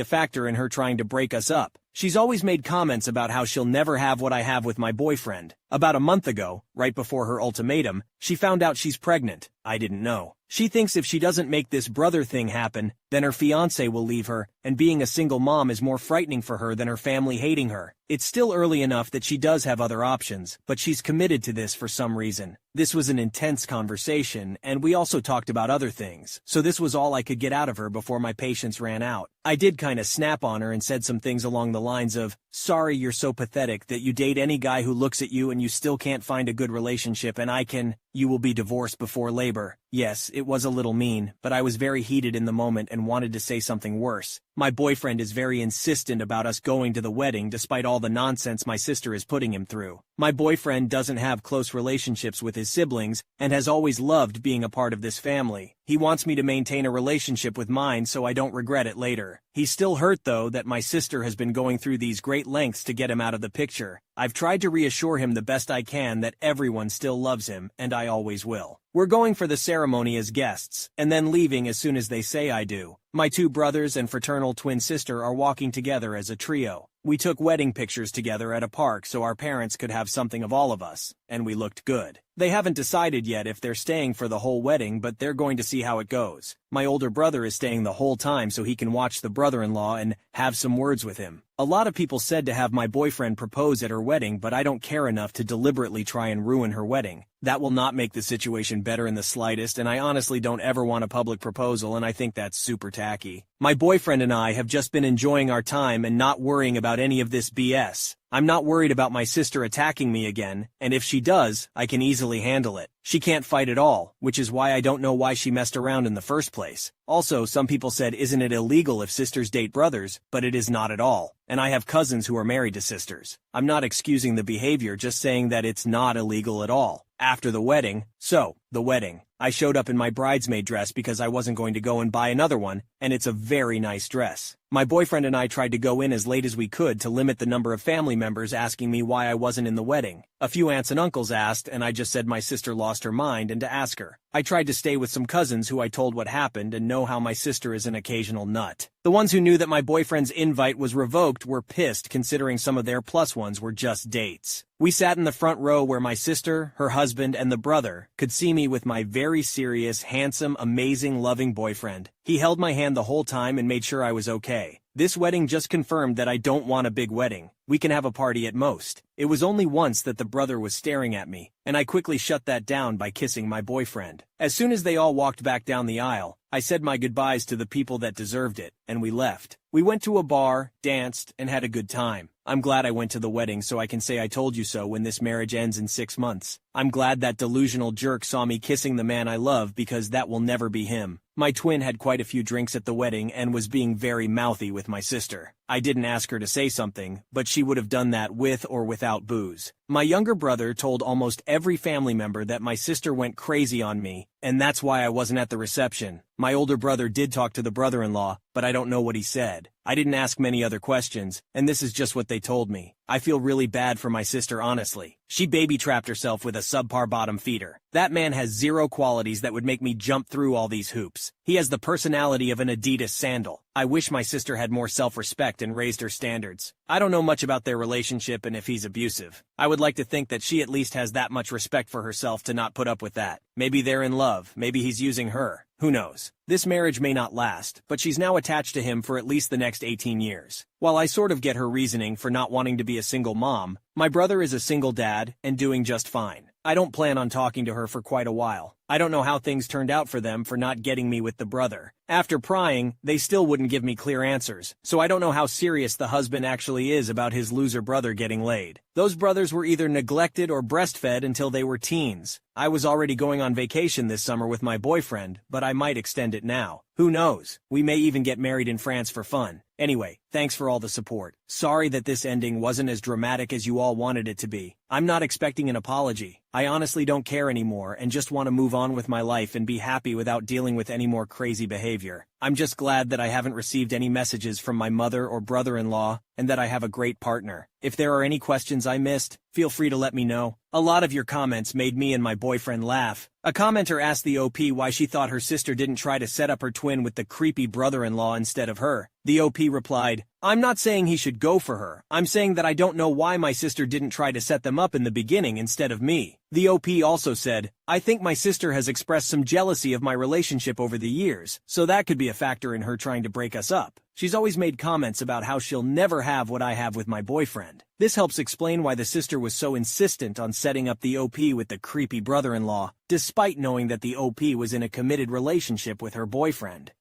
a factor in her trying to break us up. She's always made comments about how she'll never have what I have with my boyfriend. About a month ago, right before her ultimatum, she found out she's pregnant. I didn't know. She thinks if she doesn't make this brother thing happen, then her fiancé will leave her, and being a single mom is more frightening for her than her family hating her. It's still early enough that she does have other options, but she's committed to this for some reason. This was an intense conversation, and we also talked about other things, so this was all I could get out of her before my patience ran out. I did kinda snap on her and said some things along the lines of, "Sorry you're so pathetic that you date any guy who looks at you and you still can't find a good relationship and you will be divorced before labor." Yes, it was a little mean, but I was very heated in the moment and wanted to say something worse. My boyfriend is very insistent about us going to the wedding despite all the nonsense my sister is putting him through. My boyfriend doesn't have close relationships with his siblings and has always loved being a part of this family. He wants me to maintain a relationship with mine so I don't regret it later. He's still hurt though that my sister has been going through these great lengths to get him out of the picture. I've tried to reassure him the best I can that everyone still loves him, and I always will. We're going for the ceremony as guests, and then leaving as soon as they say I do. My 2 brothers and fraternal twin sister are walking together as a trio. We took wedding pictures together at a park so our parents could have something of all of us, and we looked good. They haven't decided yet if they're staying for the whole wedding, but they're going to see how it goes. My older brother is staying the whole time so he can watch the brother-in-law and have some words with him. A lot of people said to have my boyfriend propose at her wedding, but I don't care enough to deliberately try and ruin her wedding. That will not make the situation better in the slightest, and I honestly don't ever want a public proposal, and I think that's super tacky. My boyfriend and I have just been enjoying our time and not worrying about any of this BS. I'm not worried about my sister attacking me again, and if she does, I can easily handle it. She can't fight at all, which is why I don't know why she messed around in the first place. Also, some people said isn't it illegal if sisters date brothers, but it is not at all. And I have cousins who are married to sisters. I'm not excusing the behavior, just saying that it's not illegal at all. After the wedding, the wedding. I showed up in my bridesmaid dress because I wasn't going to go and buy another one, and it's a very nice dress. My boyfriend and I tried to go in as late as we could to limit the number of family members asking me why I wasn't in the wedding. A few aunts and uncles asked, and I just said my sister lost her mind and to ask her. I tried to stay with some cousins who I told what happened and know how my sister is an occasional nut. The ones who knew that my boyfriend's invite was revoked were pissed considering some of their plus ones were just dates. We sat in the front row where my sister, her husband, and the brother could see me with my very serious, handsome, amazing, loving boyfriend. He held my hand the whole time and made sure I was okay. This wedding just confirmed that I don't want a big wedding. We can have a party at most. It was only once that the brother was staring at me, and I quickly shut that down by kissing my boyfriend. As soon as they all walked back down the aisle, I said my goodbyes to the people that deserved it, and we left. We went to a bar, danced, and had a good time. I'm glad I went to the wedding so I can say I told you so when this marriage ends in 6 months. I'm glad that delusional jerk saw me kissing the man I love because that will never be him. My twin had quite a few drinks at the wedding and was being very mouthy with my sister. I didn't ask her to say something, but she would have done that with or without booze. My younger brother told almost every family member that my sister went crazy on me, and that's why I wasn't at the reception. My older brother did talk to the brother-in-law, but I don't know what he said. I didn't ask many other questions, and this is just what they told me. I feel really bad for my sister, honestly. She baby-trapped herself with a subpar bottom feeder. That man has zero qualities that would make me jump through all these hoops. He has the personality of an Adidas sandal. I wish my sister had more self-respect and raised her standards. I don't know much about their relationship and if he's abusive. I would like to think that she at least has that much respect for herself to not put up with that. Maybe they're in love. Maybe he's using her. Who knows? This marriage may not last, but she's now attached to him for at least the next 18 years. While I sort of get her reasoning for not wanting to be a single mom, my brother is a single dad and doing just fine. I don't plan on talking to her for quite a while. I don't know how things turned out for them for not getting me with the brother. After prying, they still wouldn't give me clear answers, so I don't know how serious the husband actually is about his loser brother getting laid. Those brothers were either neglected or breastfed until they were teens. I was already going on vacation this summer with my boyfriend, but I might extend it now. Who knows? We may even get married in France for fun. Anyway, thanks for all the support. Sorry that this ending wasn't as dramatic as you all wanted it to be. I'm not expecting an apology. I honestly don't care anymore and just want to move on with my life and be happy without dealing with any more crazy behavior. I'm just glad that I haven't received any messages from my mother or brother-in-law and that I have a great partner. If there are any questions I missed, feel free to let me know. A lot of your comments made me and my boyfriend laugh. A commenter asked the OP why she thought her sister didn't try to set up her twin with the creepy brother-in-law instead of her. The OP replied, "I'm not saying he should go for her. I'm saying that I don't know why my sister didn't try to set them up in the beginning instead of me." The OP also said, "I think my sister has expressed some jealousy of my relationship over the years, so that could be a factor in her trying to break us up. She's always made comments about how she'll never have what I have with my boyfriend. This helps explain why the sister was so insistent on setting up the OP with the creepy brother-in-law, despite knowing that the OP was in a committed relationship with her boyfriend."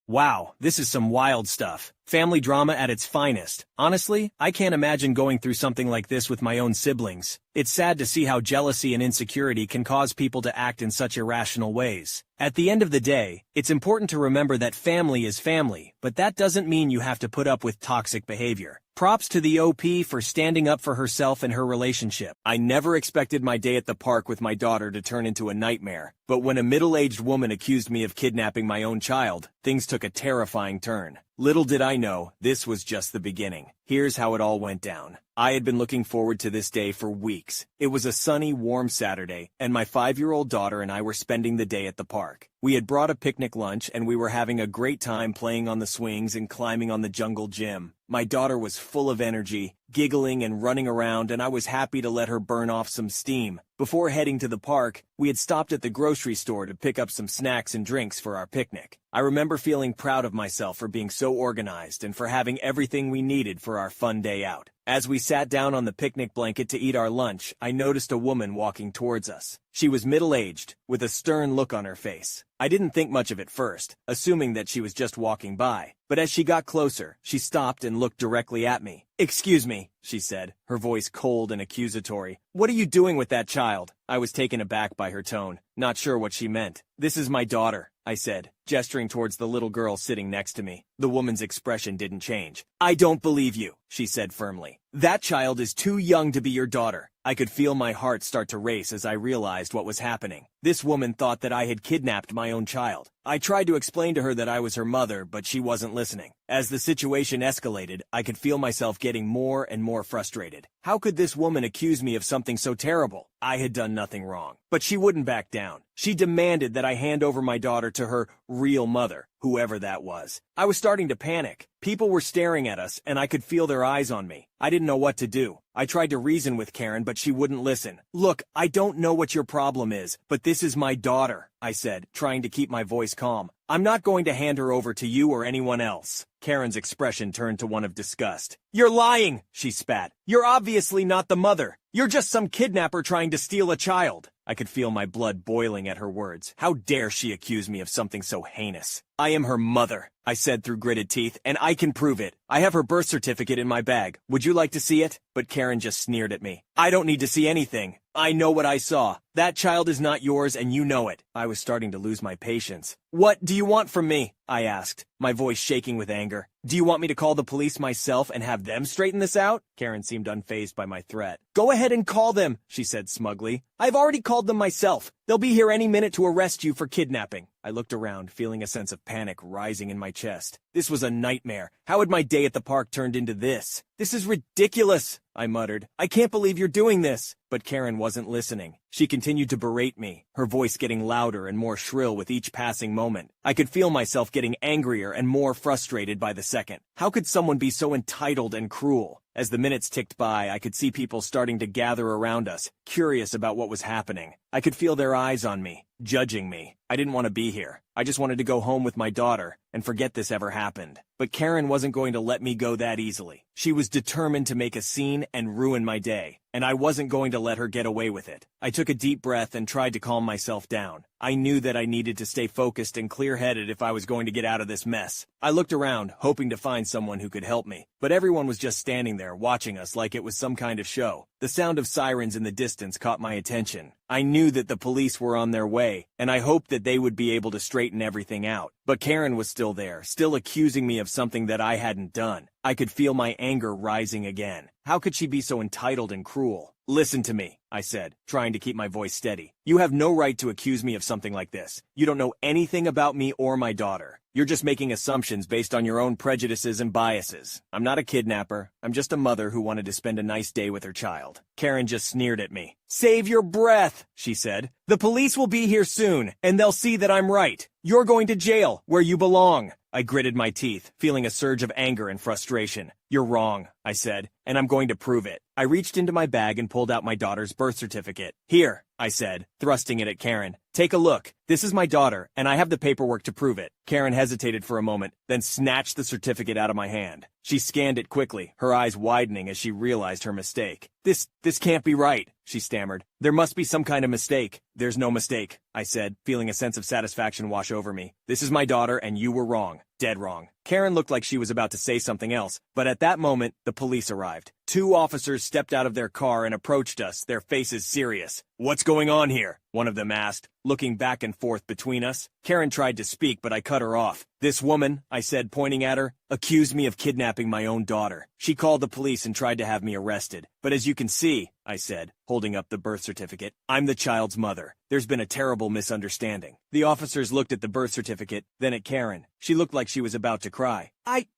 Wow, this is some wild stuff. Family drama at its finest. Honestly, I can't imagine going through something like this with my own siblings. It's sad to see how jealousy and insecurity can cause people to act in such irrational ways. At the end of the day, it's important to remember that family is family, but that doesn't mean you have to put up with toxic behavior. Props to the OP for standing up for herself and her relationship. I never expected my day at the park with my daughter to turn into a nightmare, but when a middle-aged woman accused me of kidnapping my own child, things took a terrifying turn. Little did I know, this was just the beginning. Here's how it all went down. I had been looking forward to this day for weeks. It was a sunny, warm Saturday, and my 5-year-old daughter and I were spending the day at the park. We had brought a picnic lunch and we were having a great time playing on the swings and climbing on the jungle gym. My daughter was full of energy, giggling and running around, and I was happy to let her burn off some steam. Before heading to the park, we had stopped at the grocery store to pick up some snacks and drinks for our picnic. I remember feeling proud of myself for being so organized and for having everything we needed for our fun day out. As we sat down on the picnic blanket to eat our lunch, I noticed a woman walking towards us. She was middle-aged, with a stern look on her face. I didn't think much of it first, assuming that she was just walking by. But as she got closer, she stopped and looked directly at me. "Excuse me," she said, her voice cold and accusatory. "What are you doing with that child?" I was taken aback by her tone, not sure what she meant. "This is my daughter," I said, gesturing towards the little girl sitting next to me. The woman's expression didn't change. "I don't believe you," she said firmly. "That child is too young to be your daughter." I could feel my heart start to race as I realized what was happening. This woman thought that I had kidnapped my own child. I tried to explain to her that I was her mother, but she wasn't listening. As the situation escalated, I could feel myself getting more and more frustrated. How could this woman accuse me of something so terrible? I had done nothing wrong. But she wouldn't back down. She demanded that I hand over my daughter to her real mother, whoever that was. I was starting to panic. People were staring at us, and I could feel their eyes on me. I didn't know what to do. I tried to reason with Karen, but she wouldn't listen. "Look, I don't know what your problem is, but this is my daughter," I said, trying to keep my voice calm. "I'm not going to hand her over to you or anyone else." Karen's expression turned to one of disgust. "You're lying," she spat. "You're obviously not the mother. You're just some kidnapper trying to steal a child." I could feel my blood boiling at her words. How dare she accuse me of something so heinous? "I am her mother," I said through gritted teeth, "and I can prove it. I have her birth certificate in my bag. Would you like to see it?" But Karen just sneered at me. "I don't need to see anything. I know what I saw. That child is not yours and you know it." I was starting to lose my patience. "What do you want from me?" I asked, my voice shaking with anger. "Do you want me to call the police myself and have them straighten this out?" Karen seemed unfazed by my threat. "Go ahead and call them," she said smugly. "I've already called them myself. They'll be here any minute to arrest you for kidnapping." I looked around, feeling a sense of panic rising in my chest. This was a nightmare. How had my day at the park turned into this? "This is ridiculous," I muttered. "I can't believe you're doing this." But Karen wasn't listening. She continued to berate me, her voice getting louder and more shrill with each passing moment. I could feel myself getting angrier and more frustrated by the second. How could someone be so entitled and cruel? As the minutes ticked by, I could see people starting to gather around us, curious about what was happening. I could feel their eyes on me, judging me. I didn't want to be here. I just wanted to go home with my daughter and forget this ever happened. But Karen wasn't going to let me go that easily. She was determined to make a scene and ruin my day, and I wasn't going to let her get away with it. I took a deep breath and tried to calm myself down. I knew that I needed to stay focused and clear-headed if I was going to get out of this mess. I looked around, hoping to find someone who could help me, but everyone was just standing there watching us like it was some kind of show. The sound of sirens in the distance caught my attention. I knew that the police were on their way, and I hoped that they would be able to straighten everything out. But Karen was still there, still accusing me of something that I hadn't done. I could feel my anger rising again. How could she be so entitled and cruel? "Listen to me," I said, trying to keep my voice steady. "You have no right to accuse me of something like this. You don't know anything about me or my daughter. You're just making assumptions based on your own prejudices and biases. I'm not a kidnapper. I'm just a mother who wanted to spend a nice day with her child." Karen just sneered at me. "Save your breath," she said. "The police will be here soon, and they'll see that I'm right. You're going to jail, where you belong." I gritted my teeth, feeling a surge of anger and frustration. "You're wrong," I said, "and I'm going to prove it." I reached into my bag and pulled out my daughter's birth certificate. "Here," I said, thrusting it at Karen. "Take a look. This is my daughter, and I have the paperwork to prove it." Karen hesitated for a moment, then snatched the certificate out of my hand. She scanned it quickly, her eyes widening as she realized her mistake. This can't be right," she stammered. "There must be some kind of mistake." "There's no mistake," I said, feeling a sense of satisfaction wash over me. "This is my daughter, and you were wrong. Dead wrong." Karen looked like she was about to say something else, but at that moment, the police arrived. 2 officers stepped out of their car and approached us, their faces serious. "What's going on here?" one of them asked, looking back and forth between us. Karen tried to speak, but I cut her off. "This woman," I said, pointing at her, "accused me of kidnapping my own daughter. She called the police and tried to have me arrested. But as you can see," I said, holding up the birth certificate, "I'm the child's mother. There's been a terrible misunderstanding." The officers looked at the birth certificate, then at Karen. She looked like she was about to cry.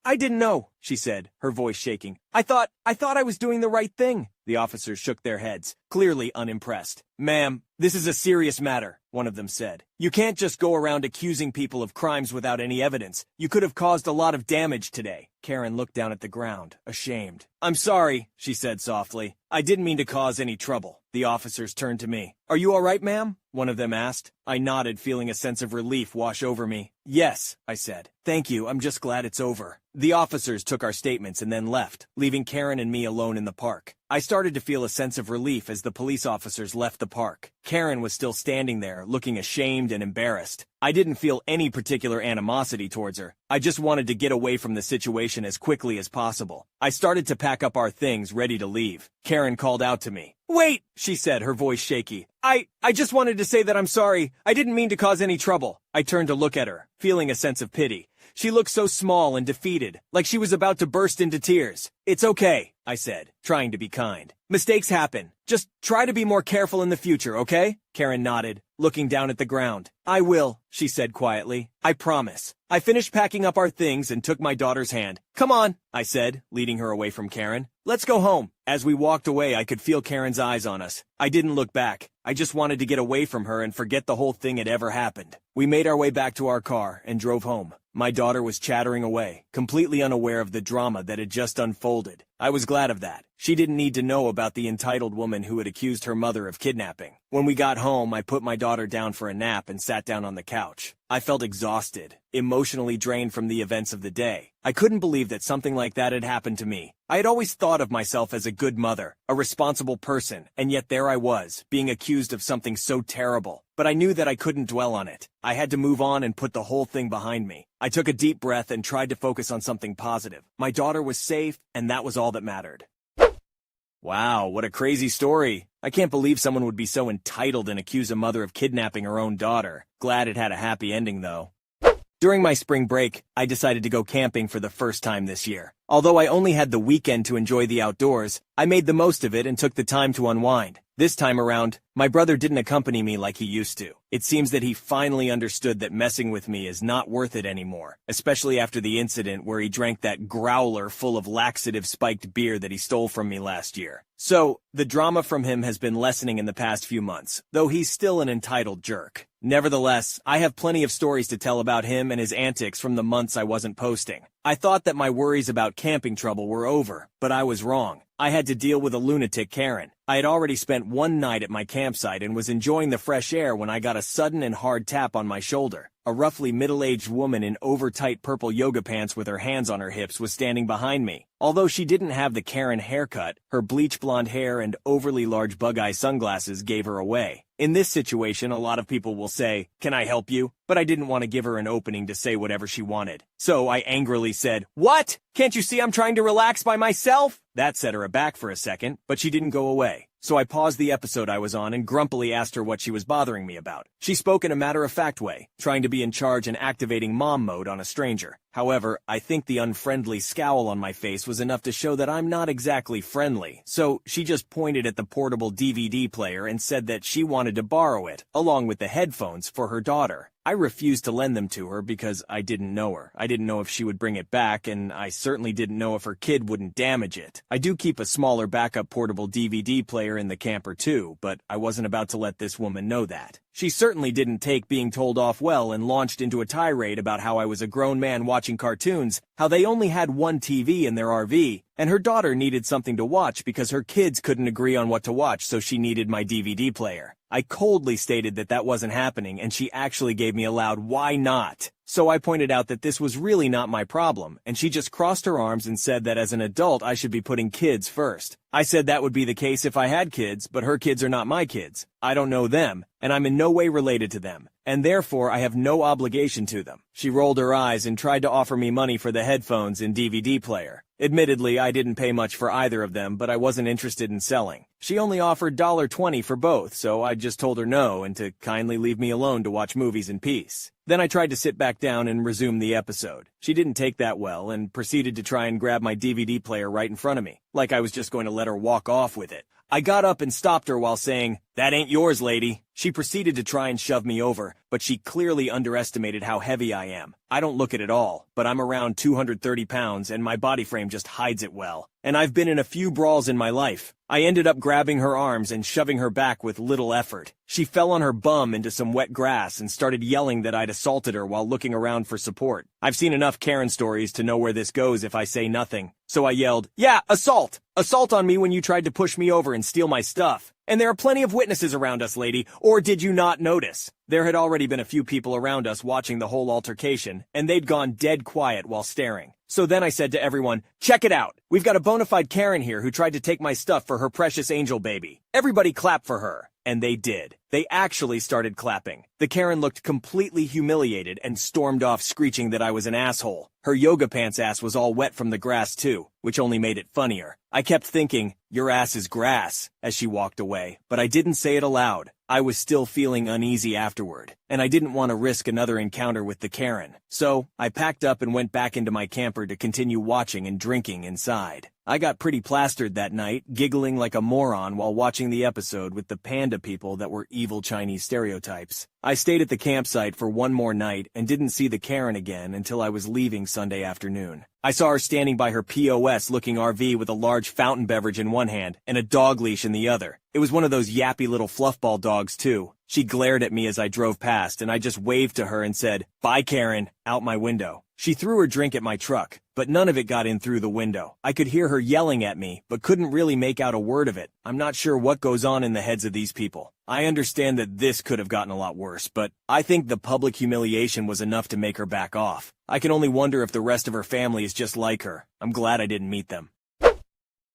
I didn't know," she said, her voice shaking. I thought I was doing the right thing." The officers shook their heads, clearly unimpressed. "Ma'am, this is a serious matter," one of them said. "You can't just go around accusing people of crimes without any evidence. You could have caused a lot of damage today." Karen looked down at the ground, ashamed. "I'm sorry," she said softly. "I didn't mean to cause any trouble." The officers turned to me. "Are you all right, ma'am?" one of them asked. I nodded, feeling a sense of relief wash over me. Yes, I said. Thank you, I'm just glad it's over. The officers took our statements and then left, leaving Karen and me alone in the park. I started to feel a sense of relief as the police officers left the park. Karen was still standing there, looking ashamed and embarrassed. I didn't feel any particular animosity towards her. I just wanted to get away from the situation as quickly as possible. I started to pack up our things, ready to leave. Karen called out to me. Wait, she said, her voice shaky. I just wanted to say that I'm sorry. I didn't mean to cause any trouble. I turned to look at her, feeling a sense of pity. She looked so small and defeated, like she was about to burst into tears. It's okay, I said, trying to be kind. Mistakes happen. Just try to be more careful in the future, okay? Karen nodded, looking down at the ground. I will, she said quietly. I promise. I finished packing up our things and took my daughter's hand. Come on, I said, leading her away from Karen. Let's go home. As we walked away, I could feel Karen's eyes on us. I didn't look back. I just wanted to get away from her and forget the whole thing had ever happened. We made our way back to our car and drove home. My daughter was chattering away, completely unaware of the drama that had just unfolded. I was glad of that. She didn't need to know about the entitled woman who had accused her mother of kidnapping. When we got home, I put my daughter down for a nap and sat down on the couch. I felt exhausted, emotionally drained from the events of the day. I couldn't believe that something like that had happened to me. I had always thought of myself as a good mother, a responsible person, and yet there I was, being accused of something so terrible. But I knew that I couldn't dwell on it. I had to move on and put the whole thing behind me. I took a deep breath and tried to focus on something positive. My daughter was safe, and that was all that mattered. Wow, what a crazy story. I can't believe someone would be so entitled and accuse a mother of kidnapping her own daughter. Glad it had a happy ending, though. During my spring break, I decided to go camping for the first time this year. Although I only had the weekend to enjoy the outdoors, I made the most of it and took the time to unwind. This time around, my brother didn't accompany me like he used to. It seems that he finally understood that messing with me is not worth it anymore, especially after the incident where he drank that growler full of laxative-spiked beer that he stole from me last year. So, the drama from him has been lessening in the past few months, though he's still an entitled jerk. Nevertheless, I have plenty of stories to tell about him and his antics from the months I wasn't posting. I thought that my worries about camping trouble were over, but I was wrong. I had to deal with a lunatic Karen. I had already spent one night at my campsite and was enjoying the fresh air when I got a sudden and hard tap on my shoulder. A roughly middle-aged woman in over-tight purple yoga pants with her hands on her hips was standing behind me. Although she didn't have the Karen haircut, her bleach blonde hair and overly large bug-eye sunglasses gave her away. In this situation, a lot of people will say, "Can I help you?" But I didn't want to give her an opening to say whatever she wanted. So I angrily said, "What? Can't you see I'm trying to relax by myself?" That set her aback for a second, but she didn't go away. So I paused the episode I was on and grumpily asked her what she was bothering me about. She spoke in a matter-of-fact way, trying to be in charge and activating mom mode on a stranger. However, I think the unfriendly scowl on my face was enough to show that I'm not exactly friendly, so she just pointed at the portable DVD player and said that she wanted to borrow it, along with the headphones, for her daughter. I refused to lend them to her because I didn't know her. I didn't know if she would bring it back, and I certainly didn't know if her kid wouldn't damage it. I do keep a smaller backup portable DVD player in the camper too, but I wasn't about to let this woman know that. She certainly didn't take being told off well and launched into a tirade about how I was a grown man watching cartoons, how they only had one TV in their RV, and her daughter needed something to watch because her kids couldn't agree on what to watch, so she needed my DVD player. I coldly stated that that wasn't happening, and she actually gave me a loud "why not?" So I pointed out that this was really not my problem, and she just crossed her arms and said that as an adult I should be putting kids first. I said that would be the case if I had kids, but her kids are not my kids. I don't know them, and I'm in no way related to them, and therefore I have no obligation to them. She rolled her eyes and tried to offer me money for the headphones and DVD player. Admittedly, I didn't pay much for either of them, but I wasn't interested in selling. She only offered $1.20 for both, so I just told her no and to kindly leave me alone to watch movies in peace. Then I tried to sit back down and resume the episode. She didn't take that well and proceeded to try and grab my DVD player right in front of me, like I was just going to let her walk off with it. I got up and stopped her while saying, "That ain't yours, lady." She proceeded to try and shove me over, but she clearly underestimated how heavy I am. I don't look it at all, but I'm around 230 pounds and my body frame just hides it well. And I've been in a few brawls in my life. I ended up grabbing her arms and shoving her back with little effort. She fell on her bum into some wet grass and started yelling that I'd assaulted her while looking around for support. I've seen enough Karen stories to know where this goes if I say nothing. So I yelled, "Yeah, assault! Assault on me when you tried to push me over and steal my stuff." And there are plenty of witnesses around us, lady, or did you not notice? There had already been a few people around us watching the whole altercation, and they'd gone dead quiet while staring. So then I said to everyone, check it out. We've got a bona fide Karen here who tried to take my stuff for her precious angel baby. Everybody clap for her. And they did. They actually started clapping. The Karen looked completely humiliated and stormed off screeching that I was an asshole. Her yoga pants ass was all wet from the grass too, which only made it funnier. I kept thinking, your ass is grass, as she walked away, but I didn't say it aloud. I was still feeling uneasy afterward, and I didn't want to risk another encounter with the Karen. So, I packed up and went back into my camper to continue watching and drinking inside. I got pretty plastered that night, giggling like a moron while watching the episode with the panda people that were evil Chinese stereotypes. I stayed at the campsite for one more night and didn't see the Karen again until I was leaving Sunday afternoon. I saw her standing by her POS-looking RV with a large fountain beverage in one hand and a dog leash in the other. It was one of those yappy little fluffball dogs, too. She glared at me as I drove past, and I just waved to her and said, "Bye, Karen," out my window. She threw her drink at my truck, but none of it got in through the window. I could hear her yelling at me, but couldn't really make out a word of it. I'm not sure what goes on in the heads of these people. I understand that this could have gotten a lot worse, but I think the public humiliation was enough to make her back off. I can only wonder if the rest of her family is just like her. I'm glad I didn't meet them.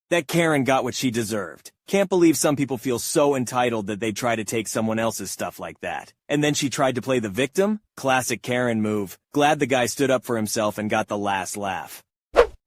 That Karen got what she deserved. Can't believe some people feel so entitled that they try to take someone else's stuff like that. And then she tried to play the victim? Classic Karen move. Glad the guy stood up for himself and got the last laugh.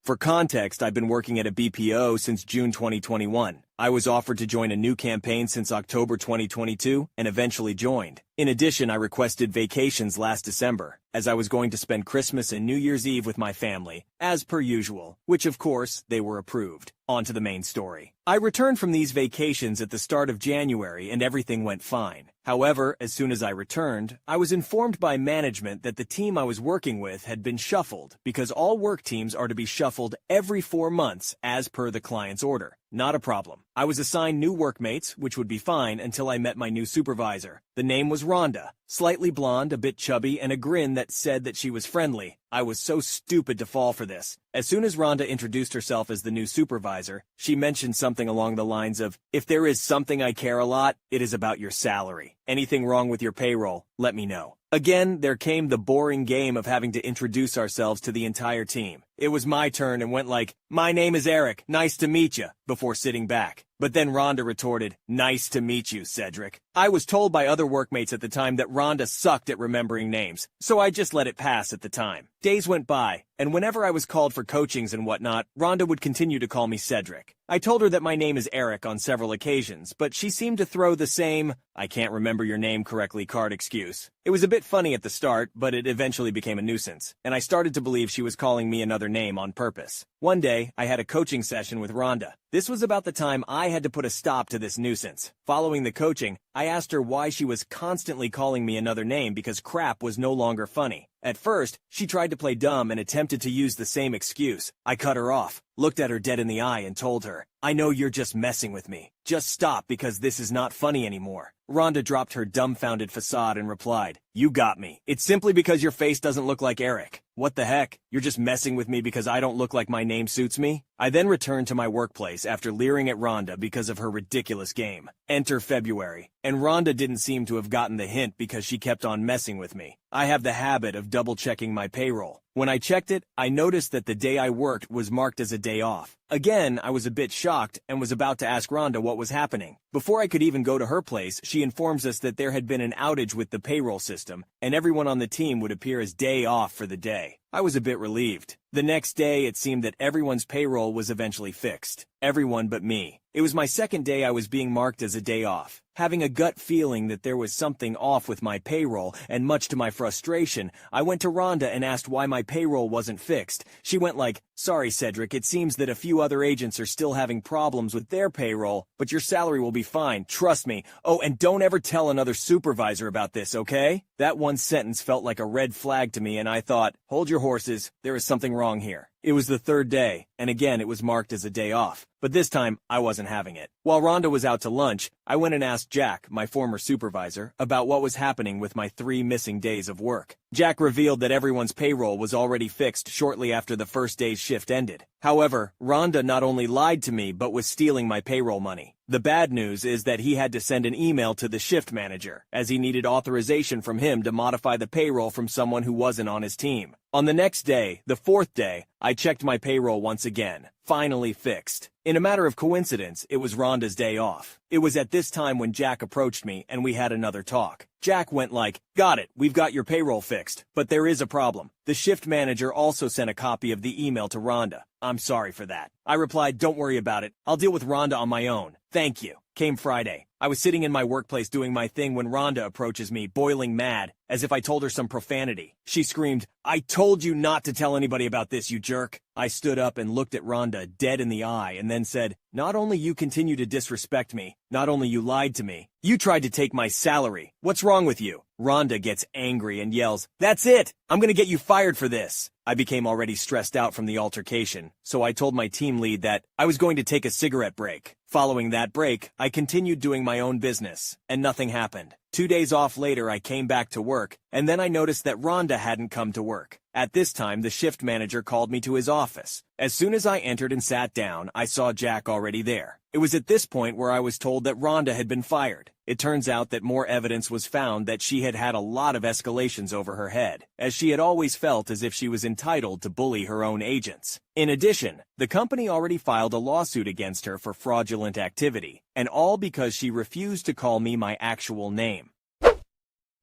For context, I've been working at a BPO since June 2021. I was offered to join a new campaign since October 2022 and eventually joined. In addition, I requested vacations last December, as I was going to spend Christmas and New Year's Eve with my family, as per usual, which of course, they were approved. On to the main story. I returned from these vacations at the start of January and everything went fine. However, as soon as I returned, I was informed by management that the team I was working with had been shuffled because all work teams are to be shuffled every 4 months as per the client's order. Not a problem. I was assigned new workmates, which would be fine until I met my new supervisor. The name was Rhonda. Slightly blonde, a bit chubby, and a grin that said that she was friendly. I was so stupid to fall for this. As soon as Rhonda introduced herself as the new supervisor, she mentioned something along the lines of, "If there is something I care a lot, it is about your salary. Anything wrong with your payroll, let me know." Again, there came the boring game of having to introduce ourselves to the entire team. It was my turn and went like, "My name is Eric, nice to meet you," before sitting back. But then Rhonda retorted, "Nice to meet you, Cedric." I was told by other workmates at the time that Rhonda sucked at remembering names, so I just let it pass at the time. Days went by, and whenever I was called for coachings and whatnot, Rhonda would continue to call me Cedric. I told her that my name is Eric on several occasions, but she seemed to throw the same, "I can't remember your name correctly" card excuse. It was a bit funny at the start, but it eventually became a nuisance, and I started to believe she was calling me another name on purpose. One day, I had a coaching session with Rhonda. This was about the time I had to put a stop to this nuisance. Following the coaching, I asked her why she was constantly calling me another name because crap was no longer funny. At first, she tried to play dumb and attempted to use the same excuse. I cut her off, looked at her dead in the eye and told her, "I know you're just messing with me. Just stop because this is not funny anymore." Rhonda dropped her dumbfounded facade and replied, "You got me. It's simply because your face doesn't look like Eric. What the heck? You're just messing with me because I don't look like my name suits me?" I then returned to my workplace after leering at Rhonda because of her ridiculous game. Enter February, and Rhonda didn't seem to have gotten the hint because she kept on messing with me. I have the habit of double-checking my payroll. When I checked it, I noticed that the day I worked was marked as a day off. Again, I was a bit shocked and was about to ask Rhonda what was happening. Before I could even go to her place, she informs us that there had been an outage with the payroll system, and everyone on the team would appear as day off for the day. I was a bit relieved. The next day, it seemed that everyone's payroll was eventually fixed. Everyone but me. It was my second day I was being marked as a day off. Having a gut feeling that there was something off with my payroll, and much to my frustration, I went to Rhonda and asked why my payroll wasn't fixed. She went like, "Sorry, Cedric, it seems that a few other agents are still having problems with their payroll, but your salary will be fine, trust me. Oh, and don't ever tell another supervisor about this, okay?" That one sentence felt like a red flag to me, and I thought, hold your horses, there is something wrong here. It was the third day, and again it was marked as a day off. But this time, I wasn't having it. While Rhonda was out to lunch, I went and asked Jack, my former supervisor, about what was happening with my 3 missing days of work. Jack revealed that everyone's payroll was already fixed shortly after the first day's shift ended. However, Rhonda not only lied to me but was stealing my payroll money. The bad news is that he had to send an email to the shift manager, as he needed authorization from him to modify the payroll from someone who wasn't on his team. On the next day, the 4th day, I checked my payroll once again, finally fixed. In a matter of coincidence, it was Rhonda's day off. It was at this time when Jack approached me and we had another talk. Jack went like, "Got it, we've got your payroll fixed, but there is a problem." The shift manager also sent a copy of the email to Rhonda. "I'm sorry for that." I replied, "Don't worry about it. I'll deal with Rhonda on my own. Thank you." Came Friday. I was sitting in my workplace doing my thing when Rhonda approaches me, boiling mad, as if I told her some profanity. She screamed, "I told you not to tell anybody about this, you jerk." I stood up and looked at Rhonda dead in the eye and then said, "Not only you continue to disrespect me, not only you lied to me, you tried to take my salary. What's wrong with you?" Rhonda gets angry and yells, "That's it! I'm gonna get you fired for this." I became already stressed out from the altercation, so I told my team lead that I was going to take a cigarette break. Following that break, I continued doing my own business, and nothing happened. 2 days off later, I came back to work, and then I noticed that Rhonda hadn't come to work. At this time, the shift manager called me to his office. As soon as I entered and sat down, I saw Jack already there. It was at this point where I was told that Rhonda had been fired. It turns out that more evidence was found that she had had a lot of escalations over her head, as she had always felt as if she was entitled to bully her own agents. In addition, the company already filed a lawsuit against her for fraudulent activity, and all because she refused to call me my actual name.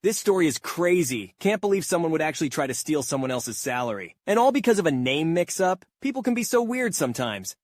This story is crazy. Can't believe someone would actually try to steal someone else's salary. And all because of a name mix-up? People can be so weird sometimes.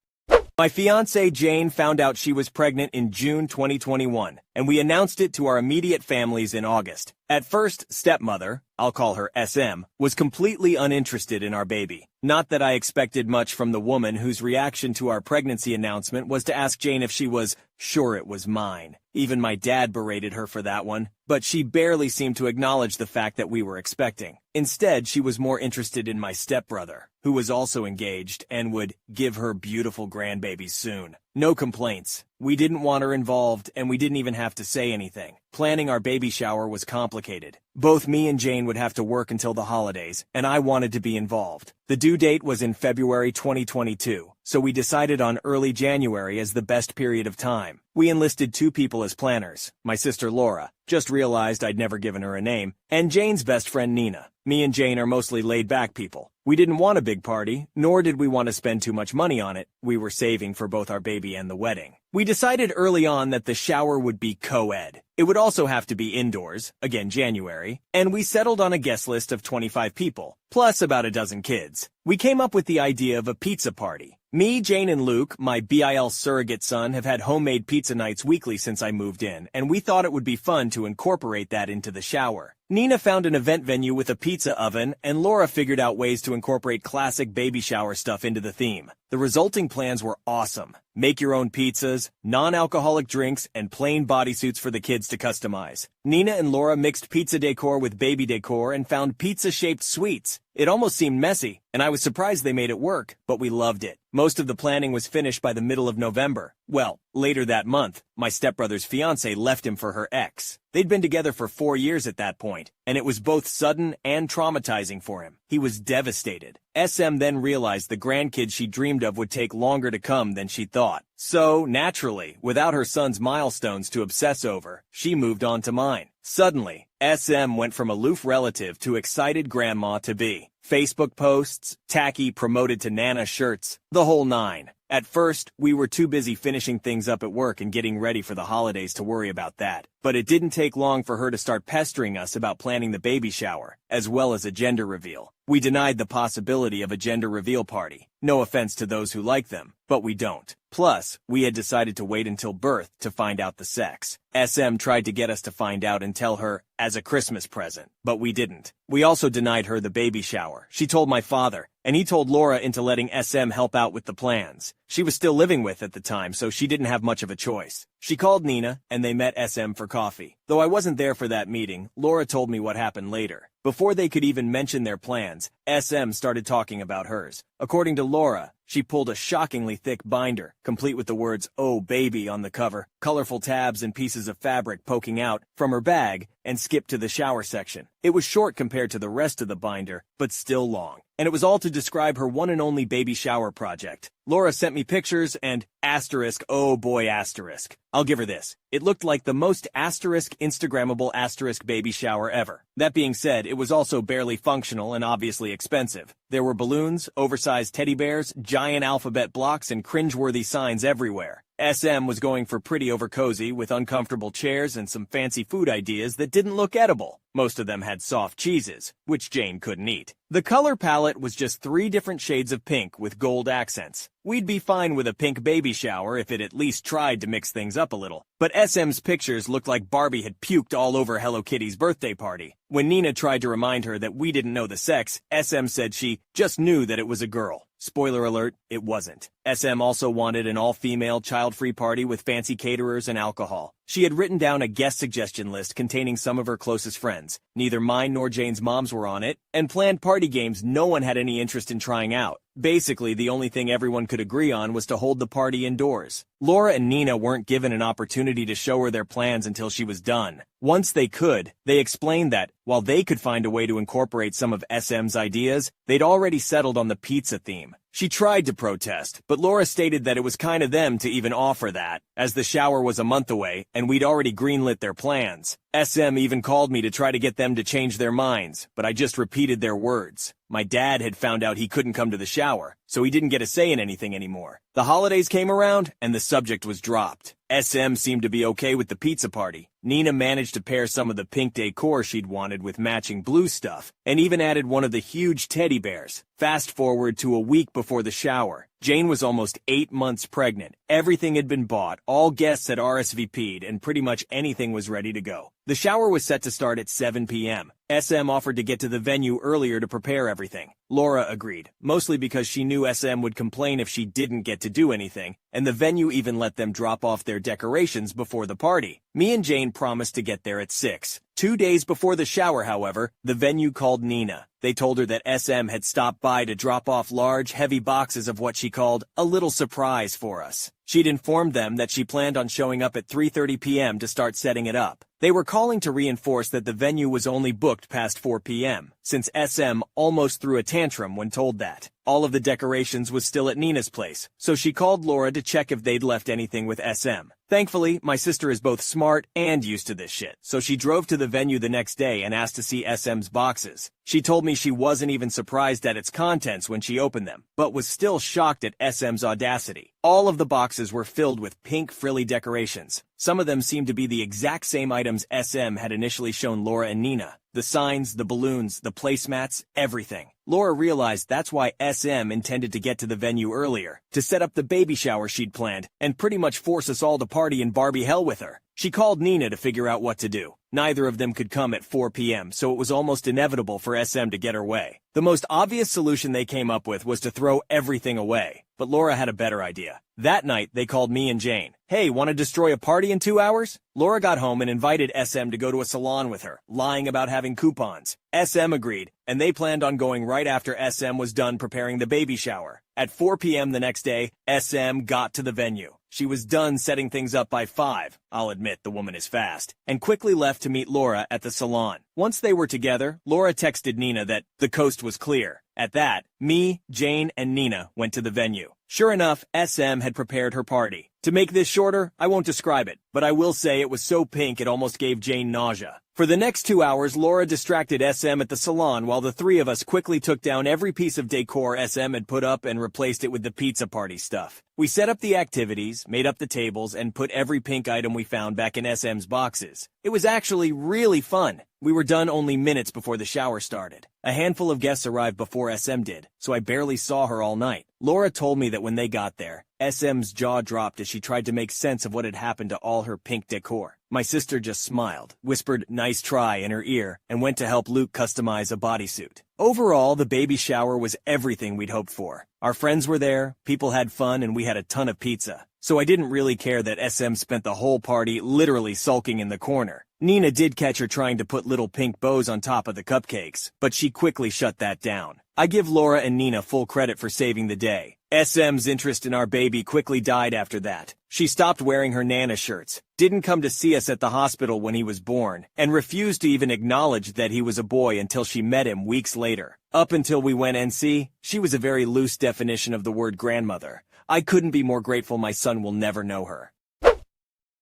My fiancée Jane found out she was pregnant in June 2021, and we announced it to our immediate families in August. At first, stepmother, I'll call her SM, was completely uninterested in our baby. Not that I expected much from the woman whose reaction to our pregnancy announcement was to ask Jane if she was sure it was mine. Even my dad berated her for that one, but she barely seemed to acknowledge the fact that we were expecting. Instead, she was more interested in my stepbrother, who was also engaged and would give her beautiful grandbabies soon. No complaints. We didn't want her involved, and we didn't even have to say anything. Planning our baby shower was complicated. Both me and Jane would have to work until the holidays, and I wanted to be involved. The due date was in February 2022, so we decided on early January as the best period of time. We enlisted 2 people as planners, my sister Laura, just realized I'd never given her a name, and Jane's best friend Nina. Me and Jane are mostly laid-back people. We didn't want a big party, nor did we want to spend too much money on it. We were saving for both our baby and the wedding. We decided early on that the shower would be co-ed. It would also have to be indoors, again January, and we settled on a guest list of 25 people, plus about a dozen kids. We came up with the idea of a pizza party. Me, Jane, and Luke, my BIL surrogate son, have had homemade pizza nights weekly since I moved in, and we thought it would be fun to incorporate that into the shower. Nina found an event venue with a pizza oven, and Laura figured out ways to incorporate classic baby shower stuff into the theme. The resulting plans were awesome. Make your own pizzas, non-alcoholic drinks, and plain bodysuits for the kids to customize. Nina and Laura mixed pizza decor with baby decor and found pizza-shaped sweets. It almost seemed messy, and I was surprised they made it work, but we loved it. Most of the planning was finished by the middle of November. Well, later that month, my stepbrother's fiancée left him for her ex. They'd been together for 4 years at that point, and it was both sudden and traumatizing for him. He was devastated. SM then realized the grandkids she dreamed of would take longer to come than she thought. So, naturally, without her son's milestones to obsess over, she moved on to mine. Suddenly, SM went from aloof relative to excited grandma-to-be. Facebook posts, tacky promoted to Nana shirts, the whole nine. At first, we were too busy finishing things up at work and getting ready for the holidays to worry about that. But it didn't take long for her to start pestering us about planning the baby shower, as well as a gender reveal. We denied the possibility of a gender reveal party. No offense to those who like them, but we don't. Plus, we had decided to wait until birth to find out the sex. SM tried to get us to find out and tell her as a Christmas present, but we didn't. We also denied her the baby shower. She told my father, and he told Laura into letting SM help out with the plans. She was still living with at the time, so she didn't have much of a choice. She called Nina, and they met SM for coffee. Though I wasn't there for that meeting, Laura told me what happened later. Before they could even mention their plans, SM started talking about hers. According to Laura, She pulled a shockingly thick binder, complete with the words, "Oh baby," on the cover, colorful tabs and pieces of fabric poking out from her bag, and skipped to the shower section. It was short compared to the rest of the binder, but still long. And it was all to describe her one and only baby shower project. Laura sent me pictures and asterisk, oh boy asterisk. I'll give her this. It looked like the most asterisk Instagrammable asterisk baby shower ever. That being said, it was also barely functional and obviously expensive. There were balloons, oversized teddy bears, giant alphabet blocks, and cringeworthy signs everywhere. SM was going for pretty over cozy with uncomfortable chairs and some fancy food ideas that didn't look edible. Most of them had soft cheeses, which Jane couldn't eat. The color palette was just 3 different shades of pink with gold accents. We'd be fine with a pink baby shower if it at least tried to mix things up a little. But SM's pictures looked like Barbie had puked all over Hello Kitty's birthday party. When Nina tried to remind her that we didn't know the sex, SM said she just knew that it was a girl. Spoiler alert, it wasn't. SM also wanted an all-female, child-free party with fancy caterers and alcohol. She had written down a guest suggestion list containing some of her closest friends. Neither mine nor Jane's moms were on it, and planned party games no one had any interest in trying out. Basically, the only thing everyone could agree on was to hold the party indoors. Laura and Nina weren't given an opportunity to show her their plans until she was done. Once they could, they explained that, while they could find a way to incorporate some of SM's ideas, they'd already settled on the pizza theme. She tried to protest, but Laura stated that it was kind of them to even offer that, as the shower was a month away and we'd already greenlit their plans. SM even called me to try to get them to change their minds, but I just repeated their words. My dad had found out he couldn't come to the shower, so he didn't get a say in anything anymore. The holidays came around, and the subject was dropped. SM seemed to be okay with the pizza party. Nina managed to pair some of the pink decor she'd wanted with matching blue stuff, and even added one of the huge teddy bears. Fast forward to a week before the shower. Jane was almost 8 months pregnant. Everything had been bought, all guests had RSVP'd, and pretty much anything was ready to go. The shower was set to start at 7 p.m. SM offered to get to the venue earlier to prepare everything. Laura agreed, mostly because she knew SM would complain if she didn't get to do anything, and the venue even let them drop off their decorations before the party. Me and Jane promised to get there at 6. 2 days before the shower, however, the venue called Nina. They told her that SM had stopped by to drop off large, heavy boxes of what she called a little surprise for us. She'd informed them that she planned on showing up at 3:30 p.m. to start setting it up. They were calling to reinforce that the venue was only booked past 4 p.m., since SM almost threw a tantrum when told that. All of the decorations was still at Nina's place, so she called Laura to check if they'd left anything with SM. Thankfully, my sister is both smart and used to this shit, so she drove to the venue the next day and asked to see SM's boxes. She told me she wasn't even surprised at its contents when she opened them, but was still shocked at SM's audacity. All of the boxes were filled with pink frilly decorations. Some of them seemed to be the exact same items SM had initially shown Laura and Nina. The signs, the balloons, the placemats, everything. Laura realized that's why SM intended to get to the venue earlier, to set up the baby shower she'd planned, and pretty much force us all to party in Barbie hell with her. She called Nina to figure out what to do. Neither of them could come at 4 p.m., so it was almost inevitable for SM to get her way. The most obvious solution they came up with was to throw everything away, but Laura had a better idea. That night, they called me and Jane. Hey, want to destroy a party in 2 hours? Laura got home and invited SM to go to a salon with her, lying about having coupons. SM agreed, and they planned on going right after SM was done preparing the baby shower. At 4 p.m. the next day, SM got to the venue. She was done setting things up by 5. I'll admit the woman is fast, and quickly left to meet Laura at the salon. Once they were together, Laura texted Nina that the coast was clear. At that, me, Jane, and Nina went to the venue. Sure enough, SM had prepared her party. To make this shorter, I won't describe it, but I will say it was so pink it almost gave Jane nausea. For the next 2 hours, Laura distracted SM at the salon while the 3 of us quickly took down every piece of decor SM had put up and replaced it with the pizza party stuff. We set up the activities, made up the tables, and put every pink item we found back in SM's boxes. It was actually really fun. We were done only minutes before the shower started. A handful of guests arrived before SM did, so I barely saw her all night. Laura told me that when they got there, SM's jaw dropped as she tried to make sense of what had happened to all her pink decor. My sister just smiled, whispered "nice try" in her ear, and went to help Luke customize a bodysuit. Overall, the baby shower was everything we'd hoped for. Our friends were there, people had fun, and we had a ton of pizza. So I didn't really care that SM spent the whole party literally sulking in the corner. Nina did catch her trying to put little pink bows on top of the cupcakes, but she quickly shut that down. I give Laura and Nina full credit for saving the day. SM's interest in our baby quickly died after that. She stopped wearing her Nana shirts, didn't come to see us at the hospital when he was born, and refused to even acknowledge that he was a boy until she met him weeks later. Up until we went NC, she was a very loose definition of the word grandmother. I couldn't be more grateful my son will never know her.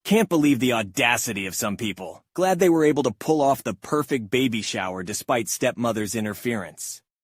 Can't believe the audacity of some people. Glad they were able to pull off the perfect baby shower despite stepmother's interference.